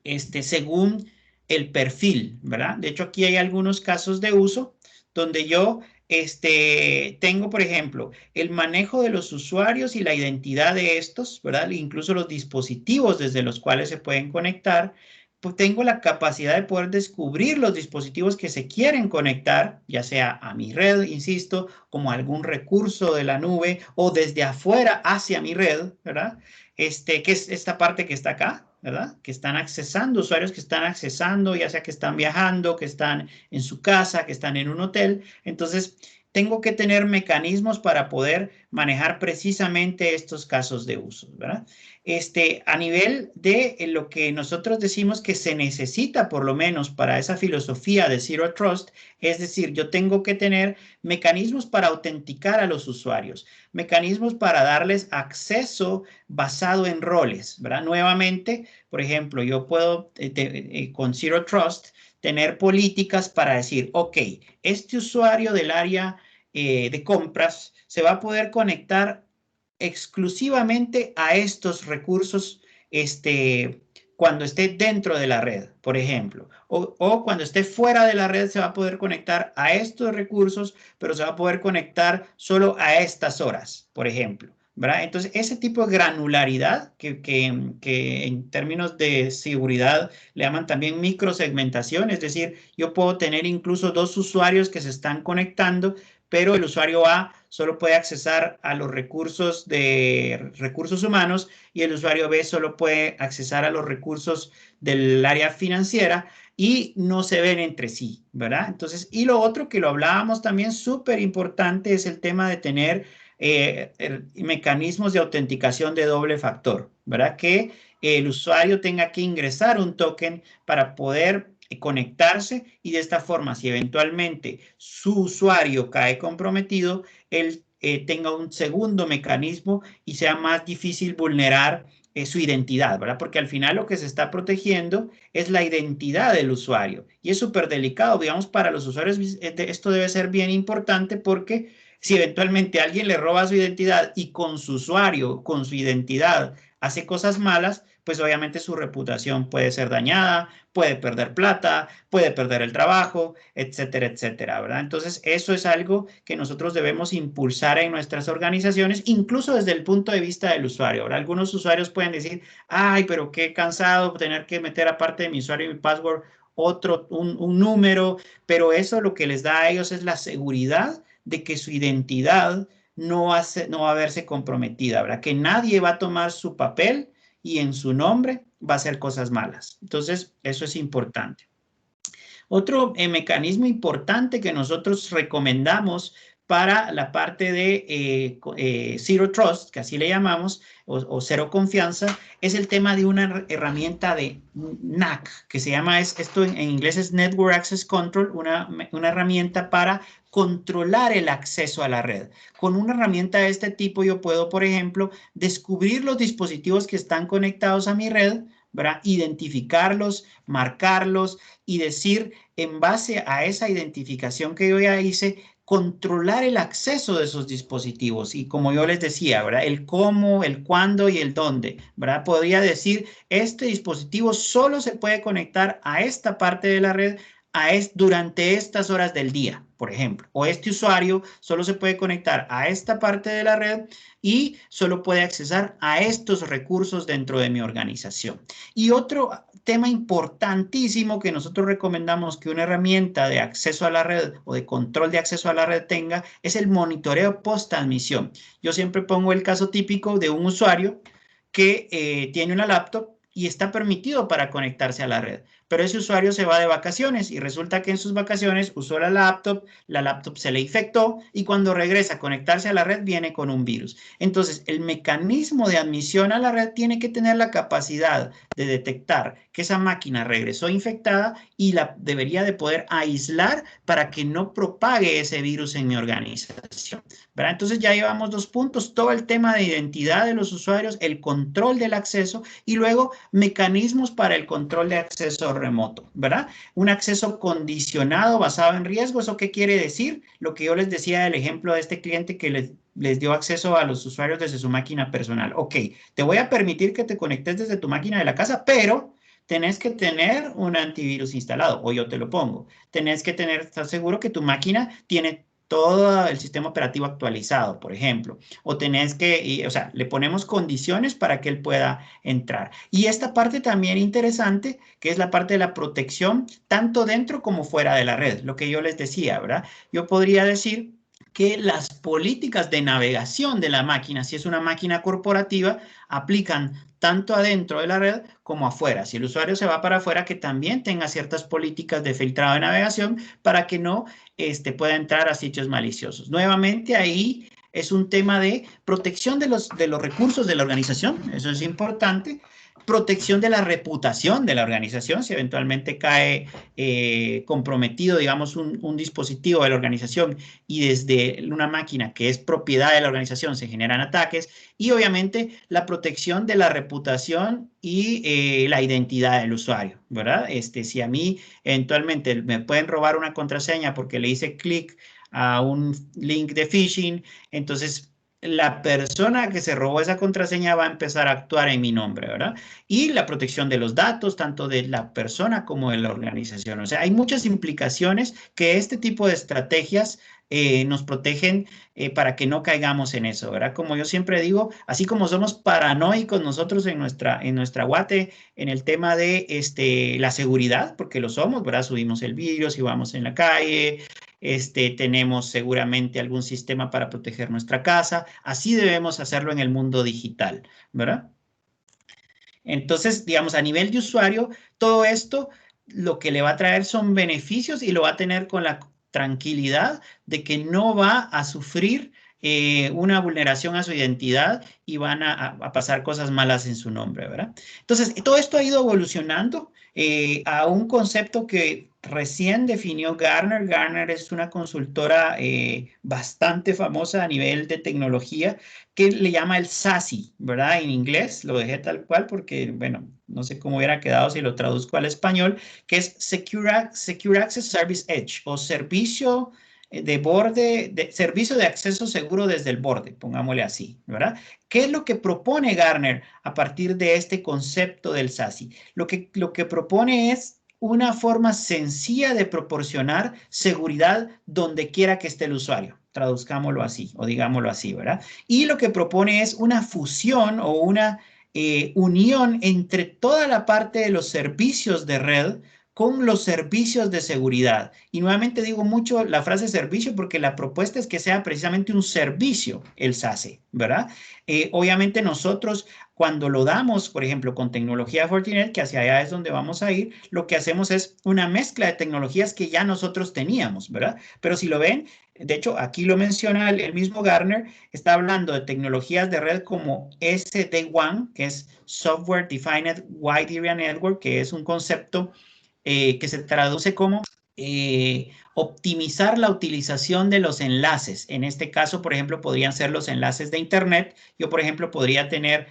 según el perfil, ¿verdad? De hecho, aquí hay algunos casos de uso donde yo tengo, por ejemplo, el manejo de los usuarios y la identidad de estos, ¿verdad? Incluso los dispositivos desde los cuales se pueden conectar. Pues tengo la capacidad de poder descubrir los dispositivos que se quieren conectar, ya sea a mi red, insisto, como algún recurso de la nube o desde afuera hacia mi red, ¿verdad? Que es esta parte que está acá, ¿verdad? Que están accesando, usuarios que están accesando, ya sea que están viajando, que están en su casa, que están en un hotel. Entonces, tengo que tener mecanismos para poder manejar precisamente estos casos de uso, ¿verdad? A nivel de lo que nosotros decimos que se necesita, por lo menos para esa filosofía de Zero Trust, es decir, yo tengo que tener mecanismos para autenticar a los usuarios, mecanismos para darles acceso basado en roles, ¿verdad? Nuevamente, por ejemplo, yo puedo con Zero Trust tener políticas para decir, ok, este usuario del área de compras se va a poder conectar exclusivamente a estos recursos cuando esté dentro de la red, por ejemplo, o cuando esté fuera de la red se va a poder conectar a estos recursos, pero se va a poder conectar solo a estas horas, por ejemplo, ¿verdad? Entonces, ese tipo de granularidad que en términos de seguridad le llaman también microsegmentación, es decir, yo puedo tener incluso dos usuarios que se están conectando, pero el usuario A solo puede accesar a los recursos de recursos humanos y el usuario B solo puede accesar a los recursos del área financiera y no se ven entre sí, ¿verdad? Entonces, y lo otro que lo hablábamos también súper importante es el tema de tener mecanismos de autenticación de doble factor, ¿verdad? Que el usuario tenga que ingresar un token para poder conectarse y de esta forma, si eventualmente su usuario cae comprometido, él tenga un segundo mecanismo y sea más difícil vulnerar su identidad, ¿verdad? Porque al final lo que se está protegiendo es la identidad del usuario y es súper delicado, digamos, para los usuarios esto debe ser bien importante porque si eventualmente alguien le roba su identidad y con su usuario, con su identidad, hace cosas malas, pues obviamente su reputación puede ser dañada, puede perder plata, puede perder el trabajo, etcétera, etcétera, ¿verdad? Entonces, eso es algo que nosotros debemos impulsar en nuestras organizaciones, incluso desde el punto de vista del usuario, ¿verdad? Algunos usuarios pueden decir, ay, pero qué cansado tener que meter aparte de mi usuario y mi password un número, pero eso lo que les da a ellos es la seguridad de que su identidad no va a verse comprometida, ¿verdad? Que nadie va a tomar su papel y en su nombre va a hacer cosas malas. Entonces, eso es importante. Otro mecanismo importante que nosotros recomendamos para la parte de Zero Trust, que así le llamamos, o cero confianza, es el tema de una herramienta de NAC, que se llama, esto en inglés es Network Access Control, una herramienta para controlar el acceso a la red. Con una herramienta de este tipo yo puedo, por ejemplo, descubrir los dispositivos que están conectados a mi red, ¿verdad? Identificarlos, marcarlos y decir, en base a esa identificación que yo ya hice, controlar el acceso de esos dispositivos. Y como yo les decía, ¿verdad? El cómo, el cuándo y el dónde, ¿verdad? Podría decir, este dispositivo solo se puede conectar a esta parte de la red durante estas horas del día, por ejemplo. O este usuario solo se puede conectar a esta parte de la red y solo puede accesar a estos recursos dentro de mi organización. Y otro tema importantísimo que nosotros recomendamos que una herramienta de acceso a la red o de control de acceso a la red tenga es el monitoreo post-admisión. Yo siempre pongo el caso típico de un usuario que tiene una laptop y está permitido para conectarse a la red, pero ese usuario se va de vacaciones y resulta que en sus vacaciones usó la laptop se le infectó y cuando regresa a conectarse a la red viene con un virus. Entonces, el mecanismo de admisión a la red tiene que tener la capacidad de detectar que esa máquina regresó infectada y la debería de poder aislar para que no propague ese virus en mi organización, ¿verdad? Entonces ya llevamos 2 puntos, todo el tema de identidad de los usuarios, el control del acceso y luego mecanismos para el control de acceso remoto, ¿verdad? Un acceso condicionado basado en riesgo, ¿eso qué quiere decir? Lo que yo les decía del ejemplo de este cliente que les les dio acceso a los usuarios desde su máquina personal. Ok, te voy a permitir que te conectes desde tu máquina de la casa, pero tenés que tener un antivirus instalado, o yo te lo pongo. Tenés que estar seguro que tu máquina tiene todo el sistema operativo actualizado, por ejemplo. O tenés que, o sea, le ponemos condiciones para que él pueda entrar. Y esta parte también interesante, que es la parte de la protección, tanto dentro como fuera de la red, lo que yo les decía, ¿verdad? Yo podría decir que las políticas de navegación de la máquina, si es una máquina corporativa, aplican tanto adentro de la red como afuera. Si el usuario se va para afuera, que también tenga ciertas políticas de filtrado de navegación para que no pueda entrar a sitios maliciosos. Nuevamente ahí es un tema de protección de los recursos de la organización, eso es importante, protección de la reputación de la organización, si eventualmente cae comprometido, digamos, un dispositivo de la organización y desde una máquina que es propiedad de la organización se generan ataques, y obviamente la protección de la reputación y la identidad del usuario, ¿verdad? Si a mí eventualmente me pueden robar una contraseña porque le hice clic a un link de phishing, entonces la persona que se robó esa contraseña va a empezar a actuar en mi nombre, ¿verdad? Y la protección de los datos, tanto de la persona como de la organización. O sea, hay muchas implicaciones que este tipo de estrategias nos protegen para que no caigamos en eso, ¿verdad? Como yo siempre digo, así como somos paranoicos nosotros en nuestra Guate en el tema de la seguridad, porque lo somos, ¿verdad? Subimos el vidrio si vamos en la calle, tenemos seguramente algún sistema para proteger nuestra casa, así debemos hacerlo en el mundo digital, ¿verdad? Entonces, digamos, a nivel de usuario, todo esto lo que le va a traer son beneficios y lo va a tener con la tranquilidad de que no va a sufrir una vulneración a su identidad y van a pasar cosas malas en su nombre, ¿verdad? Entonces, todo esto ha ido evolucionando a un concepto que recién definió Gartner. Gartner es una consultora bastante famosa a nivel de tecnología que le llama el SASE, ¿verdad? En inglés lo dejé tal cual porque, bueno, no sé cómo hubiera quedado si lo traduzco al español, que es Secure Access Service Edge o servicio de borde, servicio de acceso seguro desde el borde, pongámosle así, ¿verdad? ¿Qué es lo que propone Gartner a partir de este concepto del SASE? Lo que propone es una forma sencilla de proporcionar seguridad donde quiera que esté el usuario. Traduzcámoslo así o digámoslo así, ¿verdad? Y lo que propone es una fusión o una unión entre toda la parte de los servicios de red con los servicios de seguridad. Y nuevamente digo mucho la frase servicio porque la propuesta es que sea precisamente un servicio el SASE, ¿verdad? Obviamente nosotros cuando lo damos, por ejemplo, con tecnología Fortinet, que hacia allá es donde vamos a ir, lo que hacemos es una mezcla de tecnologías que ya nosotros teníamos, ¿verdad? Pero si lo ven, de hecho, aquí lo menciona el mismo Gartner, está hablando de tecnologías de red como SD-WAN, que es Software Defined Wide Area Network, que es un concepto que se traduce como optimizar la utilización de los enlaces. En este caso, por ejemplo, podrían ser los enlaces de Internet. Yo, por ejemplo, podría tener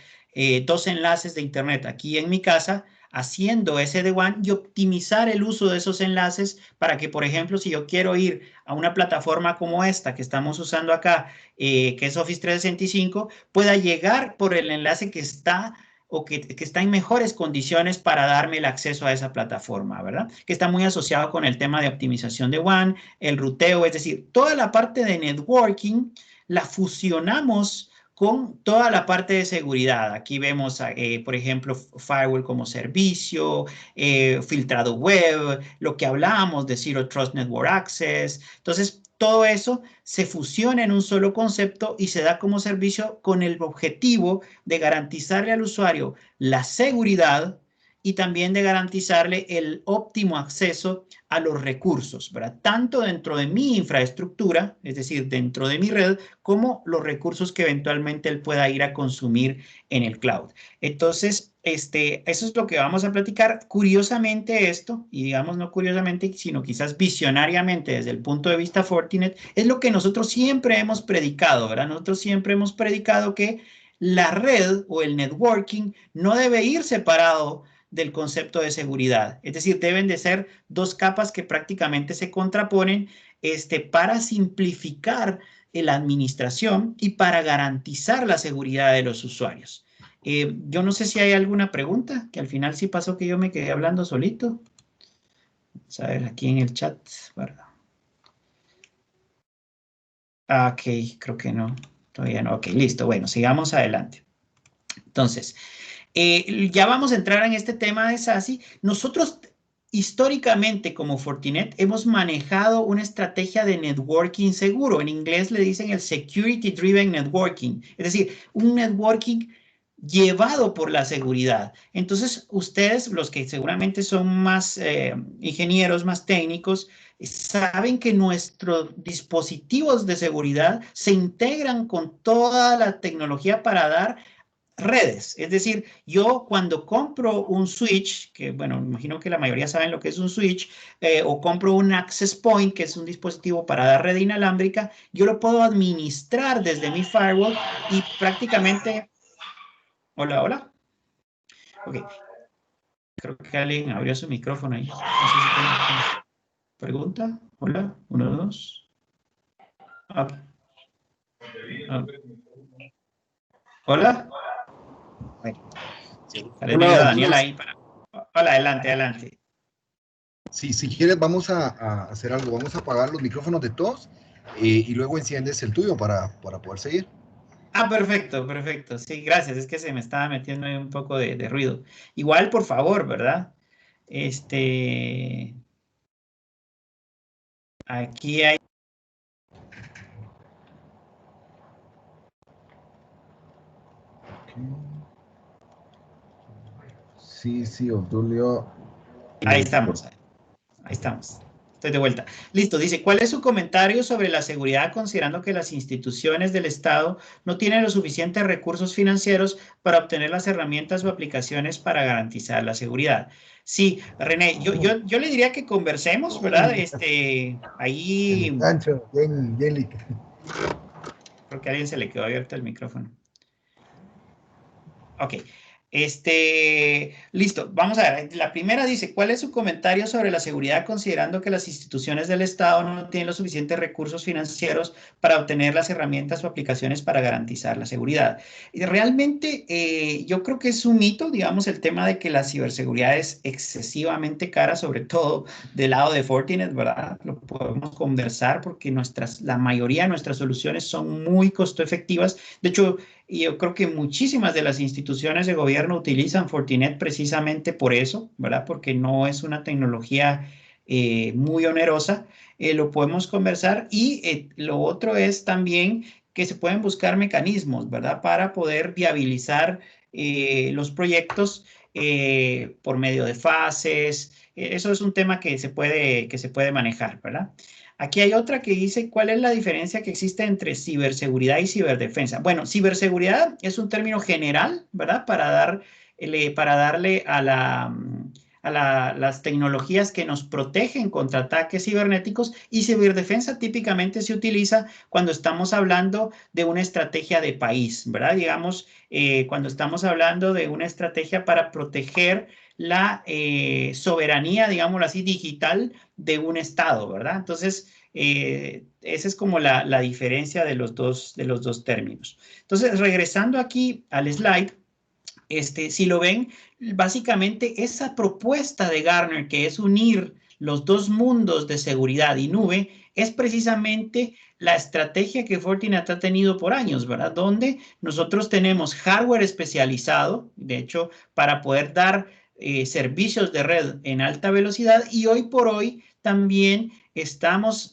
dos enlaces de Internet aquí en mi casa, haciendo SD-WAN y optimizar el uso de esos enlaces para que, por ejemplo, si yo quiero ir a una plataforma como esta que estamos usando acá, que es Office 365, pueda llegar por el enlace que está o que está en mejores condiciones para darme el acceso a esa plataforma, ¿verdad? Que está muy asociado con el tema de optimización de WAN, el ruteo, es decir, toda la parte de networking la fusionamos con toda la parte de seguridad. Aquí vemos, por ejemplo, firewall como servicio, filtrado web, lo que hablábamos de Zero Trust Network Access. Entonces, todo eso se fusiona en un solo concepto y se da como servicio con el objetivo de garantizarle al usuario la seguridad y también de garantizarle el óptimo acceso a los recursos, ¿verdad? Tanto dentro de mi infraestructura, es decir, dentro de mi red, como los recursos que eventualmente él pueda ir a consumir en el cloud. Entonces, eso es lo que vamos a platicar. Curiosamente esto, y digamos no curiosamente, sino quizás visionariamente desde el punto de vista Fortinet, es lo que nosotros siempre hemos predicado, ¿verdad? Nosotros siempre hemos predicado que la red o el networking no debe ir separado del concepto de seguridad. Es decir, deben de ser dos capas que prácticamente se contraponen para simplificar la administración y para garantizar la seguridad de los usuarios. Yo no sé si hay alguna pregunta, que al final sí pasó que yo me quedé hablando solito. Vamos a ver aquí en el chat. ¿Verdad? Ok, creo que no. Todavía no. Ok, listo. Bueno, sigamos adelante. Entonces, ya vamos a entrar en este tema de SASE. Nosotros históricamente como Fortinet hemos manejado una estrategia de networking seguro. En inglés le dicen el Security Driven Networking. Es decir, un networking llevado por la seguridad. Entonces, ustedes, los que seguramente son más ingenieros, más técnicos, saben que nuestros dispositivos de seguridad se integran con toda la tecnología para dar redes. Es decir, yo cuando compro un switch, que bueno, imagino que la mayoría saben lo que es un switch, o compro un access point, que es un dispositivo para dar red inalámbrica, yo lo puedo administrar desde mi firewall y prácticamente... Hola, hola. Ok, creo que alguien abrió su micrófono ahí. No sé si tengo pregunta. Hola, 1, 2. Okay. Hola. Bueno, le pido a Daniel ahí para... Hola, adelante, adelante. Sí, si quieres vamos a hacer algo, vamos a apagar los micrófonos de todos y luego enciendes el tuyo para poder seguir. Ah, perfecto, perfecto. Sí, gracias. Es que se me estaba metiendo ahí un poco de ruido. Igual, por favor, ¿verdad? Aquí hay... Sí, Obdulio. Ahí estamos. Ahí estamos. Estoy de vuelta. Listo. Dice, ¿cuál es su comentario sobre la seguridad considerando que las instituciones del Estado no tienen los suficientes recursos financieros para obtener las herramientas o aplicaciones para garantizar la seguridad? Sí, René, yo le diría que conversemos, ¿verdad? Ahí Ancho, bien, creo que a alguien se le quedó abierto el micrófono. Ok. Listo. Vamos a ver. La primera dice, ¿cuál es su comentario sobre la seguridad considerando que las instituciones del Estado no tienen los suficientes recursos financieros para obtener las herramientas o aplicaciones para garantizar la seguridad? Y realmente yo creo que es un mito, digamos, el tema de que la ciberseguridad es excesivamente cara, sobre todo del lado de Fortinet, ¿verdad? Lo podemos conversar porque la mayoría de nuestras soluciones son muy costo efectivas. De hecho, y yo creo que muchísimas de las instituciones de gobierno utilizan Fortinet precisamente por eso, ¿verdad? Porque no es una tecnología muy onerosa. Lo podemos conversar y lo otro es también que se pueden buscar mecanismos, ¿verdad? Para poder viabilizar los proyectos por medio de fases. Eso es un tema que se puede manejar, ¿verdad? Aquí hay otra que dice, ¿cuál es la diferencia que existe entre ciberseguridad y ciberdefensa? Bueno, ciberseguridad es un término general, ¿verdad? Para darle a las tecnologías que nos protegen contra ataques cibernéticos, y ciberdefensa típicamente se utiliza cuando estamos hablando de una estrategia de país, ¿verdad? Digamos, cuando estamos hablando de una estrategia para proteger la soberanía, digámoslo así, digital de un estado, ¿verdad? Entonces, esa es como la diferencia de los dos términos. Entonces, regresando aquí al slide, si lo ven, básicamente esa propuesta de Gartner, que es unir los dos mundos de seguridad y nube, es precisamente la estrategia que Fortinet ha tenido por años, ¿verdad? Donde nosotros tenemos hardware especializado, de hecho, para poder dar servicios de red en alta velocidad, y hoy por hoy también estamos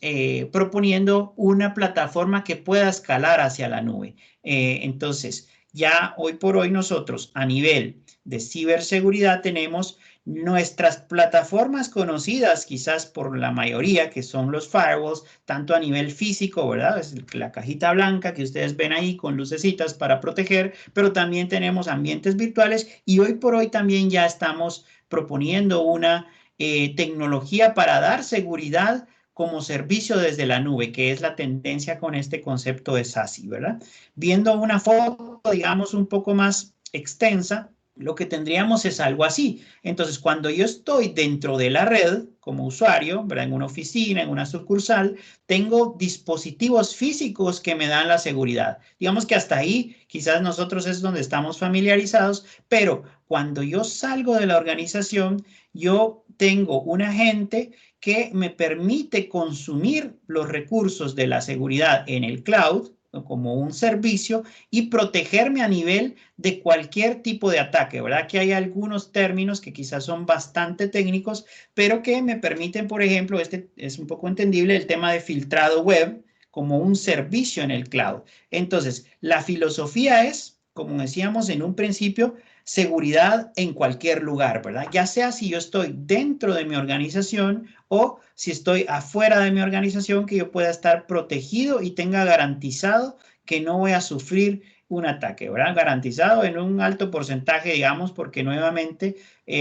proponiendo una plataforma que pueda escalar hacia la nube. Entonces, ya hoy por hoy nosotros a nivel de ciberseguridad tenemos nuestras plataformas conocidas quizás por la mayoría, que son los firewalls, tanto a nivel físico, ¿verdad? Es la cajita blanca que ustedes ven ahí con lucecitas para proteger, pero también tenemos ambientes virtuales, y hoy por hoy también ya estamos proponiendo una tecnología para dar seguridad como servicio desde la nube, que es la tendencia con este concepto de SASE, ¿verdad? Viendo una foto, digamos, un poco más extensa, lo que tendríamos es algo así. Entonces, cuando yo estoy dentro de la red como usuario, ¿verdad? En una oficina, en una sucursal, tengo dispositivos físicos que me dan la seguridad. Digamos que hasta ahí quizás nosotros es donde estamos familiarizados, pero cuando yo salgo de la organización, yo tengo un agente que me permite consumir los recursos de la seguridad en el cloud como un servicio y protegerme a nivel de cualquier tipo de ataque, ¿verdad? Que hay algunos términos que quizás son bastante técnicos, pero que me permiten, por ejemplo, este es un poco entendible, el tema de filtrado web como un servicio en el cloud. Entonces, la filosofía es, como decíamos en un principio, seguridad en cualquier lugar, ¿verdad? Ya sea si yo estoy dentro de mi organización o si estoy afuera de mi organización, que yo pueda estar protegido y tenga garantizado que no voy a sufrir un ataque, ¿verdad? Garantizado en un alto porcentaje, digamos, porque nuevamente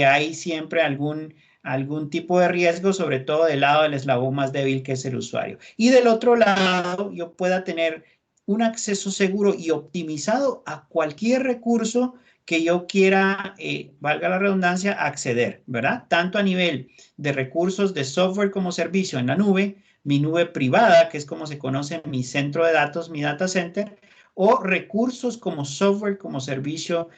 hay siempre algún tipo de riesgo, sobre todo del lado del eslabón más débil que es el usuario. Y del otro lado, yo pueda tener un acceso seguro y optimizado a cualquier recurso que yo quiera, valga la redundancia, acceder, ¿verdad? Tanto a nivel de recursos de software como servicio en la nube, mi nube privada, que es como se conoce mi centro de datos, mi data center, o recursos como software, como servicio,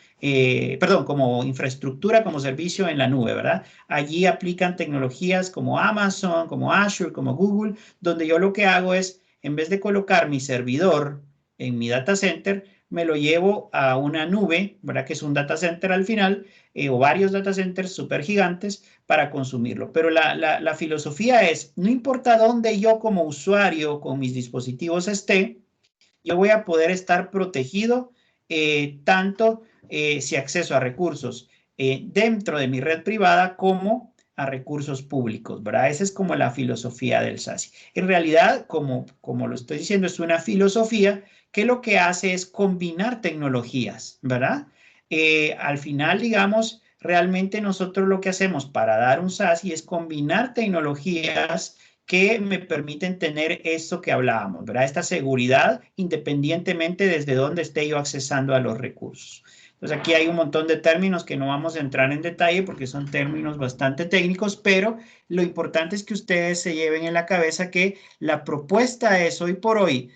como infraestructura, como servicio en la nube, ¿verdad? Allí aplican tecnologías como Amazon, como Azure, como Google, donde yo lo que hago es, en vez de colocar mi servidor en mi data center, me lo llevo a una nube, ¿verdad? Que es un data center al final, o varios data centers súper gigantes para consumirlo. Pero la filosofía es, no importa dónde yo como usuario con mis dispositivos esté, yo voy a poder estar protegido tanto si acceso a recursos dentro de mi red privada como a recursos públicos, ¿verdad? Esa es como la filosofía del SASE. En realidad, como lo estoy diciendo, es una filosofía que lo que hace es combinar tecnologías, ¿verdad? Al final, digamos, realmente nosotros lo que hacemos para dar un SASE es combinar tecnologías que me permiten tener esto que hablábamos, ¿verdad? Esta seguridad independientemente desde dónde esté yo accesando a los recursos. Entonces aquí hay un montón de términos que no vamos a entrar en detalle porque son términos bastante técnicos, pero lo importante es que ustedes se lleven en la cabeza que la propuesta es hoy por hoy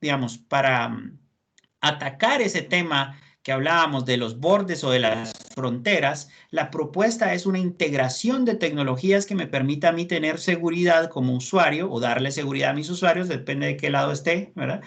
digamos, para atacar ese tema que hablábamos de los bordes o de las fronteras, la propuesta es una integración de tecnologías que me permita a mí tener seguridad como usuario o darle seguridad a mis usuarios, depende de qué lado esté, ¿verdad?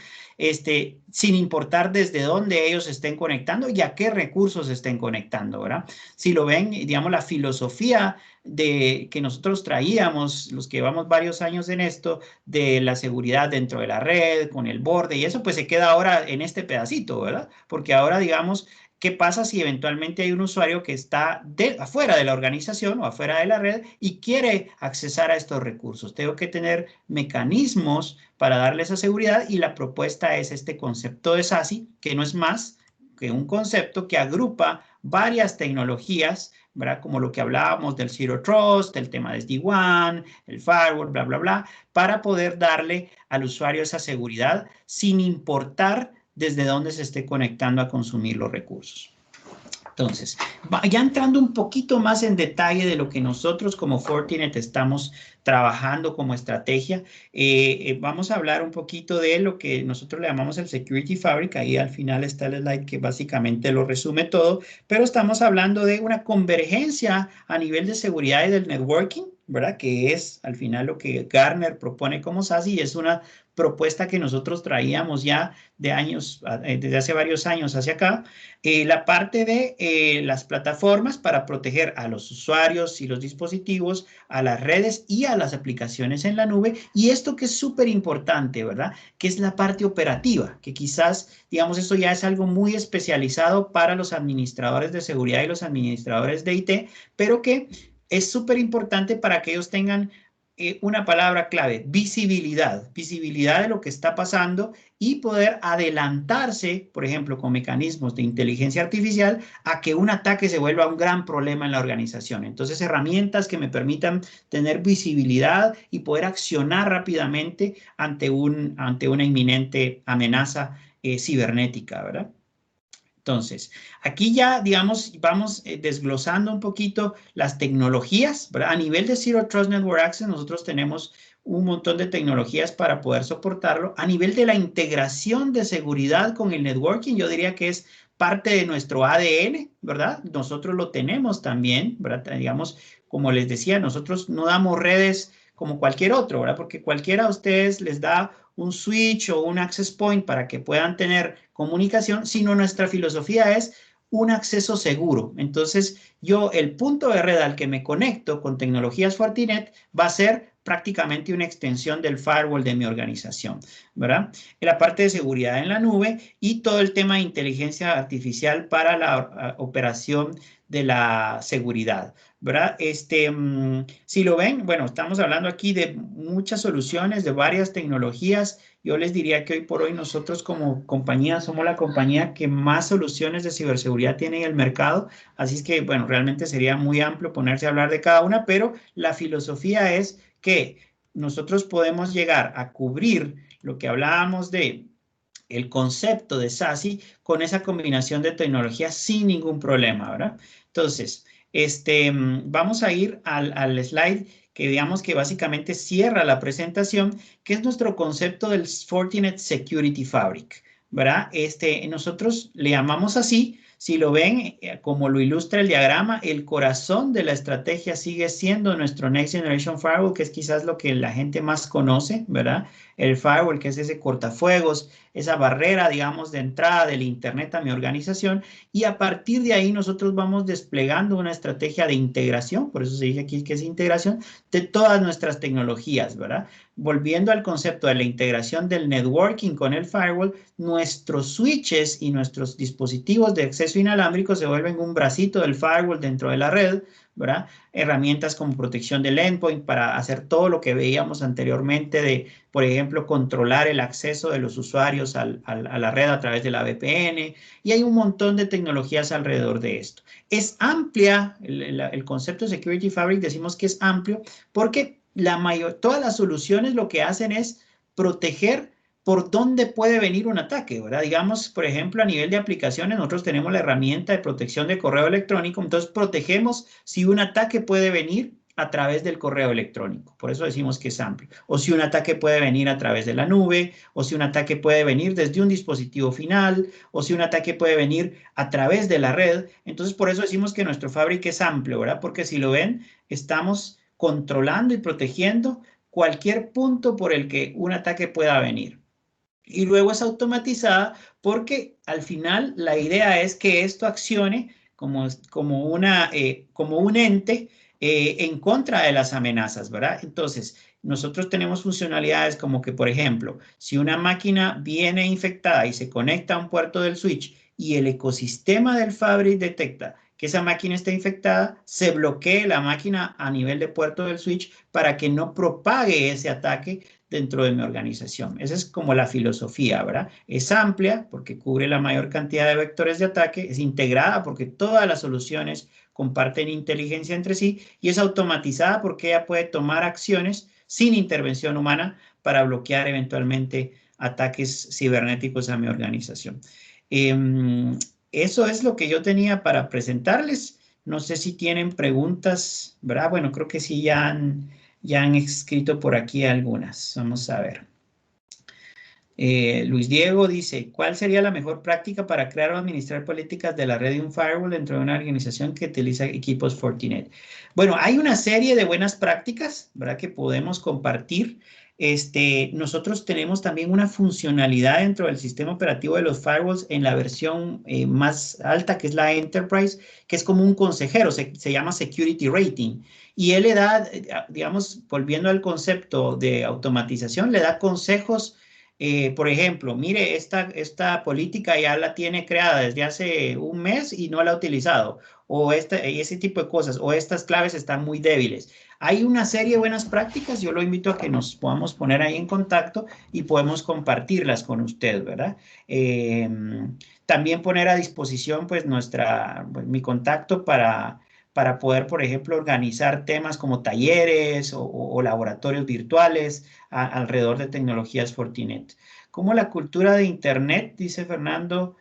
Sin importar desde dónde ellos estén conectando y a qué recursos estén conectando, ¿verdad? Si lo ven, digamos, la filosofía que nosotros traíamos, los que llevamos varios años en esto, de la seguridad dentro de la red, con el borde, y eso pues se queda ahora en este pedacito, ¿verdad? Porque ahora, digamos, ¿qué pasa si eventualmente hay un usuario que está afuera de la organización o afuera de la red y quiere accesar a estos recursos? Tengo que tener mecanismos para darle esa seguridad y la propuesta es este concepto de SASE, que no es más que un concepto que agrupa varias tecnologías, ¿verdad? Como lo que hablábamos del Zero Trust, el tema de SD-WAN, el firewall, bla, bla, bla, para poder darle al usuario esa seguridad sin importar desde dónde se esté conectando a consumir los recursos. Entonces, ya entrando un poquito más en detalle de lo que nosotros como Fortinet estamos trabajando como estrategia, vamos a hablar un poquito de lo que nosotros le llamamos el Security Fabric. Ahí al final está el slide que básicamente lo resume todo, pero estamos hablando de una convergencia a nivel de seguridad y del networking, ¿verdad? Que es al final lo que Gartner propone como SASE y es una propuesta que nosotros traíamos ya de años, desde hace varios años hacia acá. La parte de las plataformas para proteger a los usuarios y los dispositivos, a las redes y a las aplicaciones en la nube. Y esto que es súper importante, ¿verdad? Que es la parte operativa, que quizás, digamos, esto ya es algo muy especializado para los administradores de seguridad y los administradores de IT, pero que es súper importante para que ellos tengan una palabra clave, visibilidad de lo que está pasando y poder adelantarse, por ejemplo, con mecanismos de inteligencia artificial a que un ataque se vuelva un gran problema en la organización. Entonces, herramientas que me permitan tener visibilidad y poder accionar rápidamente ante una inminente amenaza cibernética, ¿verdad? Entonces, aquí ya, digamos, vamos desglosando un poquito las tecnologías, ¿verdad? A nivel de Zero Trust Network Access, nosotros tenemos un montón de tecnologías para poder soportarlo. A nivel de la integración de seguridad con el networking, yo diría que es parte de nuestro ADN, ¿verdad? Nosotros lo tenemos también, ¿verdad? Digamos, como les decía, nosotros no damos redes como cualquier otro, ¿verdad? Porque cualquiera de ustedes les da un switch o un access point para que puedan tener comunicación, sino nuestra filosofía es un acceso seguro. Entonces, yo el punto de red al que me conecto con tecnologías Fortinet va a ser prácticamente una extensión del firewall de mi organización, ¿verdad? En la parte de seguridad en la nube y todo el tema de inteligencia artificial para la operación de la seguridad, ¿verdad? Si lo ven, bueno, estamos hablando aquí de muchas soluciones, de varias tecnologías. Yo les diría que hoy por hoy nosotros como compañía somos la compañía que más soluciones de ciberseguridad tiene en el mercado. Así es que, bueno, realmente sería muy amplio ponerse a hablar de cada una, pero la filosofía es que nosotros podemos llegar a cubrir lo que hablábamos de el concepto de SASE con esa combinación de tecnologías sin ningún problema, ¿verdad? Entonces, vamos a ir al slide que digamos que básicamente cierra la presentación, que es nuestro concepto del Fortinet Security Fabric, ¿verdad? Nosotros le llamamos así. Si lo ven, como lo ilustra el diagrama, el corazón de la estrategia sigue siendo nuestro Next Generation Firewall, que es quizás lo que la gente más conoce, ¿verdad? El firewall, que es ese cortafuegos, esa barrera, digamos, de entrada del Internet a mi organización. Y a partir de ahí nosotros vamos desplegando una estrategia de integración, por eso se dice aquí que es integración, de todas nuestras tecnologías, ¿verdad? Volviendo al concepto de la integración del networking con el firewall, nuestros switches y nuestros dispositivos de acceso inalámbrico se vuelven un bracito del firewall dentro de la red, ¿verdad? Herramientas como protección del endpoint para hacer todo lo que veíamos anteriormente de, por ejemplo, controlar el acceso de los usuarios a la red a través de la VPN, y hay un montón de tecnologías alrededor de esto. Es amplia, el concepto de Security Fabric decimos que es amplio porque todas las soluciones lo que hacen es proteger por dónde puede venir un ataque, ¿verdad? Digamos, por ejemplo, a nivel de aplicaciones, nosotros tenemos la herramienta de protección de correo electrónico, entonces protegemos si un ataque puede venir a través del correo electrónico, por eso decimos que es amplio, o si un ataque puede venir a través de la nube, o si un ataque puede venir desde un dispositivo final, o si un ataque puede venir a través de la red. Entonces, por eso decimos que nuestro Fabric es amplio, ¿verdad? Porque si lo ven, estamos controlando y protegiendo cualquier punto por el que un ataque pueda venir. Y luego es automatizada porque al final la idea es que esto accione como un ente en contra de las amenazas, ¿verdad? Entonces, nosotros tenemos funcionalidades como que, por ejemplo, si una máquina viene infectada y se conecta a un puerto del switch y el ecosistema del Fabric detecta que esa máquina está infectada, se bloquee la máquina a nivel de puerto del switch para que no propague ese ataque dentro de mi organización. Esa es como la filosofía, ¿verdad? Es amplia porque cubre la mayor cantidad de vectores de ataque, es integrada porque todas las soluciones comparten inteligencia entre sí y es automatizada porque ella puede tomar acciones sin intervención humana para bloquear eventualmente ataques cibernéticos a mi organización. Eso es lo que yo tenía para presentarles. No sé si tienen preguntas, ¿verdad? Bueno, creo que sí ya han escrito por aquí algunas. Vamos a ver. Luis Diego dice, ¿cuál sería la mejor práctica para crear o administrar políticas de la red de un firewall dentro de una organización que utiliza equipos Fortinet? Bueno, hay una serie de buenas prácticas, ¿verdad? Que podemos compartir. Nosotros tenemos también una funcionalidad dentro del sistema operativo de los firewalls en la versión más alta, que es la Enterprise, que es como un consejero, se llama Security Rating. Y él le da, digamos, volviendo al concepto de automatización, le da consejos. Por ejemplo, mire, esta política ya la tiene creada desde hace un mes y no la ha utilizado, o ese tipo de cosas, o estas claves están muy débiles. Hay una serie de buenas prácticas, yo lo invito a que nos podamos poner ahí en contacto y podemos compartirlas con usted, ¿verdad? También poner a disposición, pues, mi contacto para poder, por ejemplo, organizar temas como talleres o laboratorios virtuales alrededor de tecnologías Fortinet. Como la cultura de Internet, dice Fernando,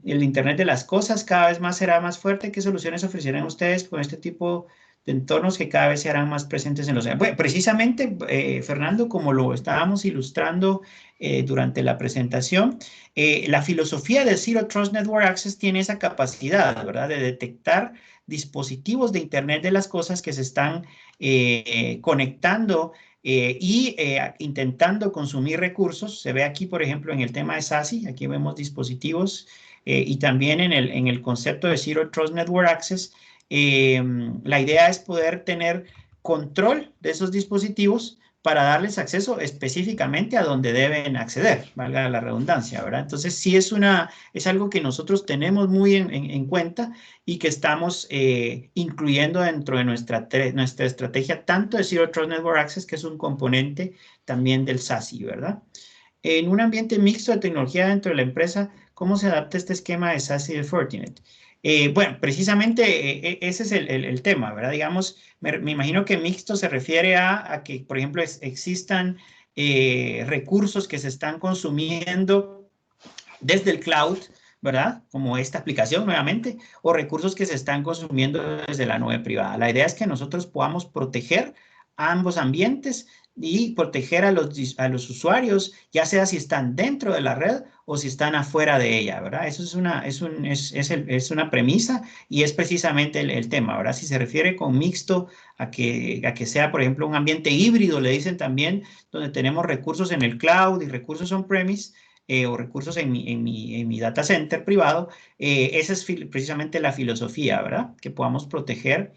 el Internet de las cosas cada vez más será más fuerte. ¿Qué soluciones ofrecerán ustedes con este tipo de entornos que cada vez se harán más presentes en los... Bueno, precisamente, Fernando, como lo estábamos ilustrando durante la presentación, la filosofía del Zero Trust Network Access tiene esa capacidad, ¿verdad?, de detectar dispositivos de Internet de las cosas que se están conectando intentando consumir recursos. Se ve aquí, por ejemplo, en el tema de SASE, aquí vemos dispositivos y también en el concepto de Zero Trust Network Access, la idea es poder tener control de esos dispositivos para darles acceso específicamente a donde deben acceder, valga la redundancia, ¿verdad? Entonces, sí es algo que nosotros tenemos muy en cuenta y que estamos incluyendo dentro de nuestra estrategia, tanto de Zero Trust Network Access, que es un componente también del SASE, ¿verdad? En un ambiente mixto de tecnología dentro de la empresa, ¿cómo se adapta este esquema de SASE y de Fortinet? Bueno, precisamente ese es el tema, ¿verdad? Digamos, me imagino que mixto se refiere a que, por ejemplo, existan recursos que se están consumiendo desde el cloud, ¿verdad? Como esta aplicación nuevamente, o recursos que se están consumiendo desde la nube privada. La idea es que nosotros podamos proteger ambos ambientes y proteger a los usuarios, ya sea si están dentro de la red o si están afuera de ella, ¿verdad? Eso es una premisa y es precisamente el tema, ¿verdad? Si se refiere con mixto a que sea, por ejemplo, un ambiente híbrido, le dicen también, donde tenemos recursos en el cloud y recursos on-premise, o recursos en mi data center privado, esa es precisamente la filosofía, ¿verdad? Que podamos proteger.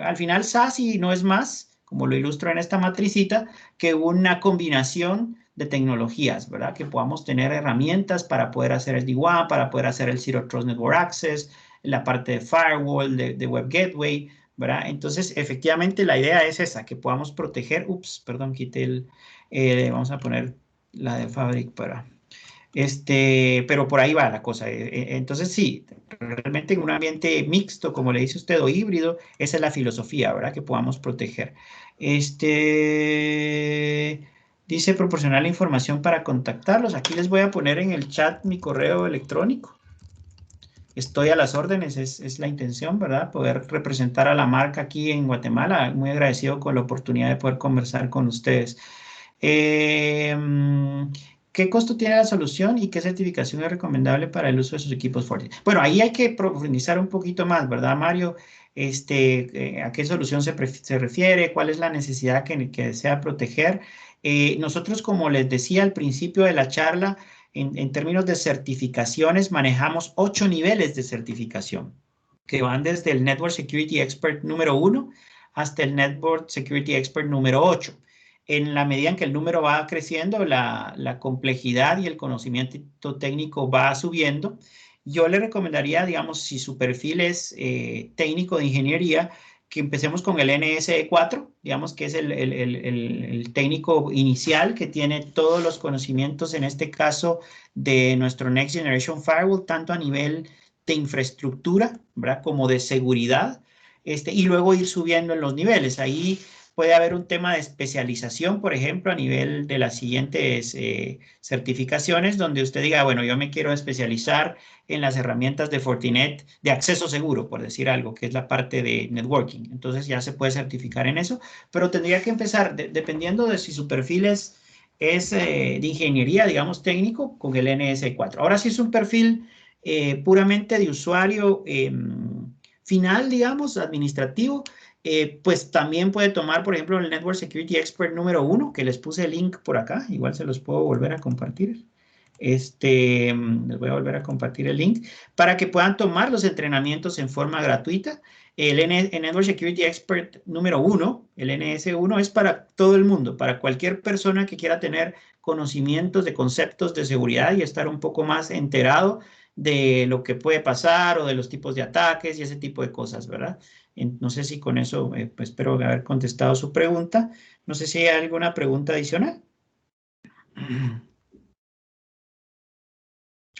Al final, SASE no es más, como lo ilustro en esta matricita, que una combinación de tecnologías, ¿verdad? Que podamos tener herramientas para poder hacer el D1, para poder hacer el Zero Trust Network Access, la parte de firewall, de Web Gateway, ¿verdad? Entonces, efectivamente, la idea es esa, que podamos proteger, perdón, quité vamos a poner la de Fabric para... pero por ahí va la cosa. Entonces, sí, realmente en un ambiente mixto, como le dice usted, o híbrido, esa es la filosofía, ¿verdad? Que podamos proteger. Dice proporcionar la información para contactarlos. Aquí les voy a poner en el chat mi correo electrónico. Estoy a las órdenes, es la intención, ¿verdad? Poder representar a la marca aquí en Guatemala. Muy agradecido con la oportunidad de poder conversar con ustedes. ¿Qué costo tiene la solución y qué certificación es recomendable para el uso de sus equipos Fortinet? Bueno, ahí hay que profundizar un poquito más, ¿verdad, Mario? ¿A qué solución se refiere? ¿Cuál es la necesidad que desea proteger? Nosotros, como les decía al principio de la charla, en términos de certificaciones, manejamos 8 niveles de certificación, que van desde el Network Security Expert número 1 hasta el Network Security Expert número 8. En la medida en que el número va creciendo, la complejidad y el conocimiento técnico va subiendo. Yo le recomendaría, digamos, si su perfil es técnico de ingeniería, que empecemos con el NSE4, digamos que es el técnico inicial que tiene todos los conocimientos, en este caso, de nuestro Next Generation Firewall, tanto a nivel de infraestructura, ¿verdad?, como de seguridad, y luego ir subiendo en los niveles. Ahí puede haber un tema de especialización, por ejemplo, a nivel de las siguientes certificaciones, donde usted diga, bueno, yo me quiero especializar en las herramientas de Fortinet de acceso seguro, por decir algo, que es la parte de networking. Entonces ya se puede certificar en eso, pero tendría que empezar, dependiendo de si su perfil es de ingeniería, digamos, técnico, con el NS4. Ahora, si es un perfil puramente de usuario final, digamos, administrativo, pues también puede tomar, por ejemplo, el Network Security Expert número 1, que les puse el link por acá. Igual se los puedo volver a compartir. Les voy a volver a compartir el link para que puedan tomar los entrenamientos en forma gratuita. El Network Security Expert número 1, el NS1, es para todo el mundo, para cualquier persona que quiera tener conocimientos de conceptos de seguridad y estar un poco más enterado de lo que puede pasar o de los tipos de ataques y ese tipo de cosas, ¿verdad? No sé si con eso, pues espero haber contestado su pregunta. No sé si hay alguna pregunta adicional.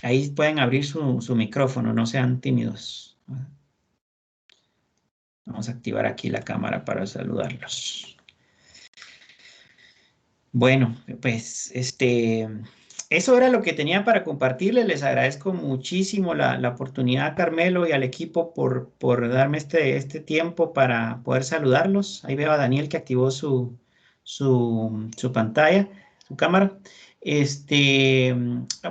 Ahí pueden abrir su micrófono, no sean tímidos. Vamos a activar aquí la cámara para saludarlos. Bueno, pues eso era lo que tenía para compartirles. Les agradezco muchísimo la oportunidad a Carmelo y al equipo por darme este tiempo para poder saludarlos. Ahí veo a Daniel que activó su pantalla, su cámara.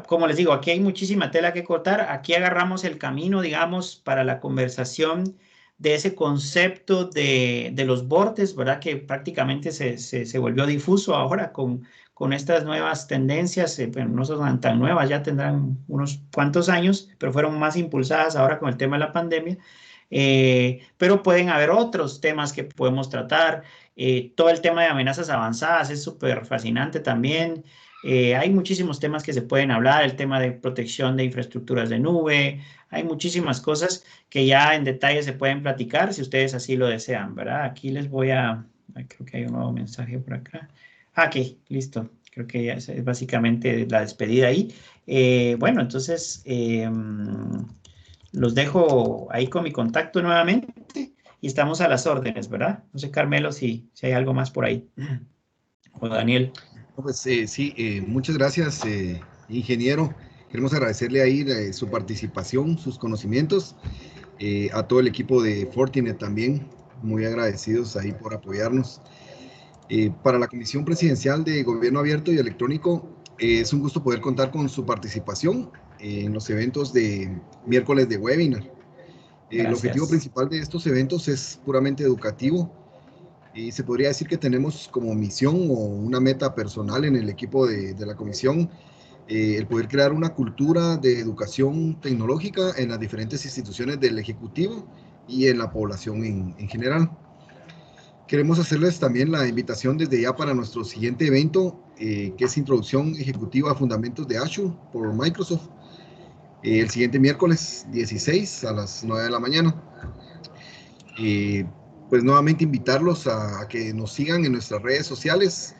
Como les digo, aquí hay muchísima tela que cortar. Aquí agarramos el camino, digamos, para la conversación de ese concepto de los bordes, ¿verdad? Que prácticamente se volvió difuso ahora con estas nuevas tendencias, pero no son tan nuevas, ya tendrán unos cuantos años, pero fueron más impulsadas ahora con el tema de la pandemia. Pero pueden haber otros temas que podemos tratar. Todo el tema de amenazas avanzadas es súper fascinante también. Hay muchísimos temas que se pueden hablar, el tema de protección de infraestructuras de nube, hay muchísimas cosas que ya en detalle se pueden platicar si ustedes así lo desean, ¿verdad? Aquí les voy creo que hay un nuevo mensaje por acá. Aquí, listo. Creo que ya es básicamente la despedida ahí. Bueno, entonces los dejo ahí con mi contacto nuevamente y estamos a las órdenes, ¿verdad? No sé, Carmelo, si hay algo más por ahí. O Daniel. Pues sí, muchas gracias, ingeniero. Queremos agradecerle ahí su participación, sus conocimientos, a todo el equipo de Fortinet también, muy agradecidos ahí por apoyarnos. Para la Comisión Presidencial de Gobierno Abierto y Electrónico, es un gusto poder contar con su participación en los eventos de miércoles de webinar. El objetivo principal de estos eventos es puramente educativo y se podría decir que tenemos como misión o una meta personal en el equipo de la comisión el poder crear una cultura de educación tecnológica en las diferentes instituciones del Ejecutivo y en la población en general. Queremos hacerles también la invitación desde ya para nuestro siguiente evento, que es Introducción Ejecutiva a Fundamentos de Azure por Microsoft, el siguiente miércoles 16 a las 9 de la mañana. Pues nuevamente invitarlos a que nos sigan en nuestras redes sociales.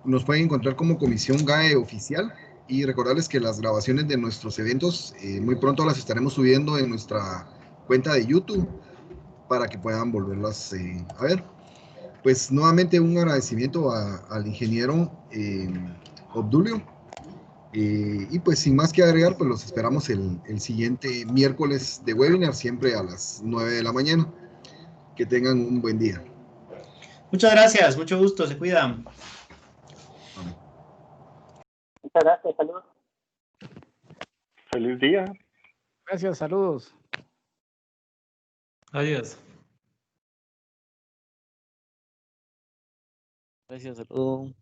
Nos pueden encontrar como Comisión GAE Oficial y recordarles que las grabaciones de nuestros eventos muy pronto las estaremos subiendo en nuestra cuenta de YouTube para que puedan volverlas a ver. Pues nuevamente un agradecimiento al ingeniero Obdulio. Y pues sin más que agregar, pues los esperamos el siguiente miércoles de webinar, siempre a las 9 de la mañana. Que tengan un buen día. Muchas gracias, mucho gusto, se cuidan. Amén. Muchas gracias, saludos. Feliz día. Gracias, saludos. Adiós. Gracias, saludos.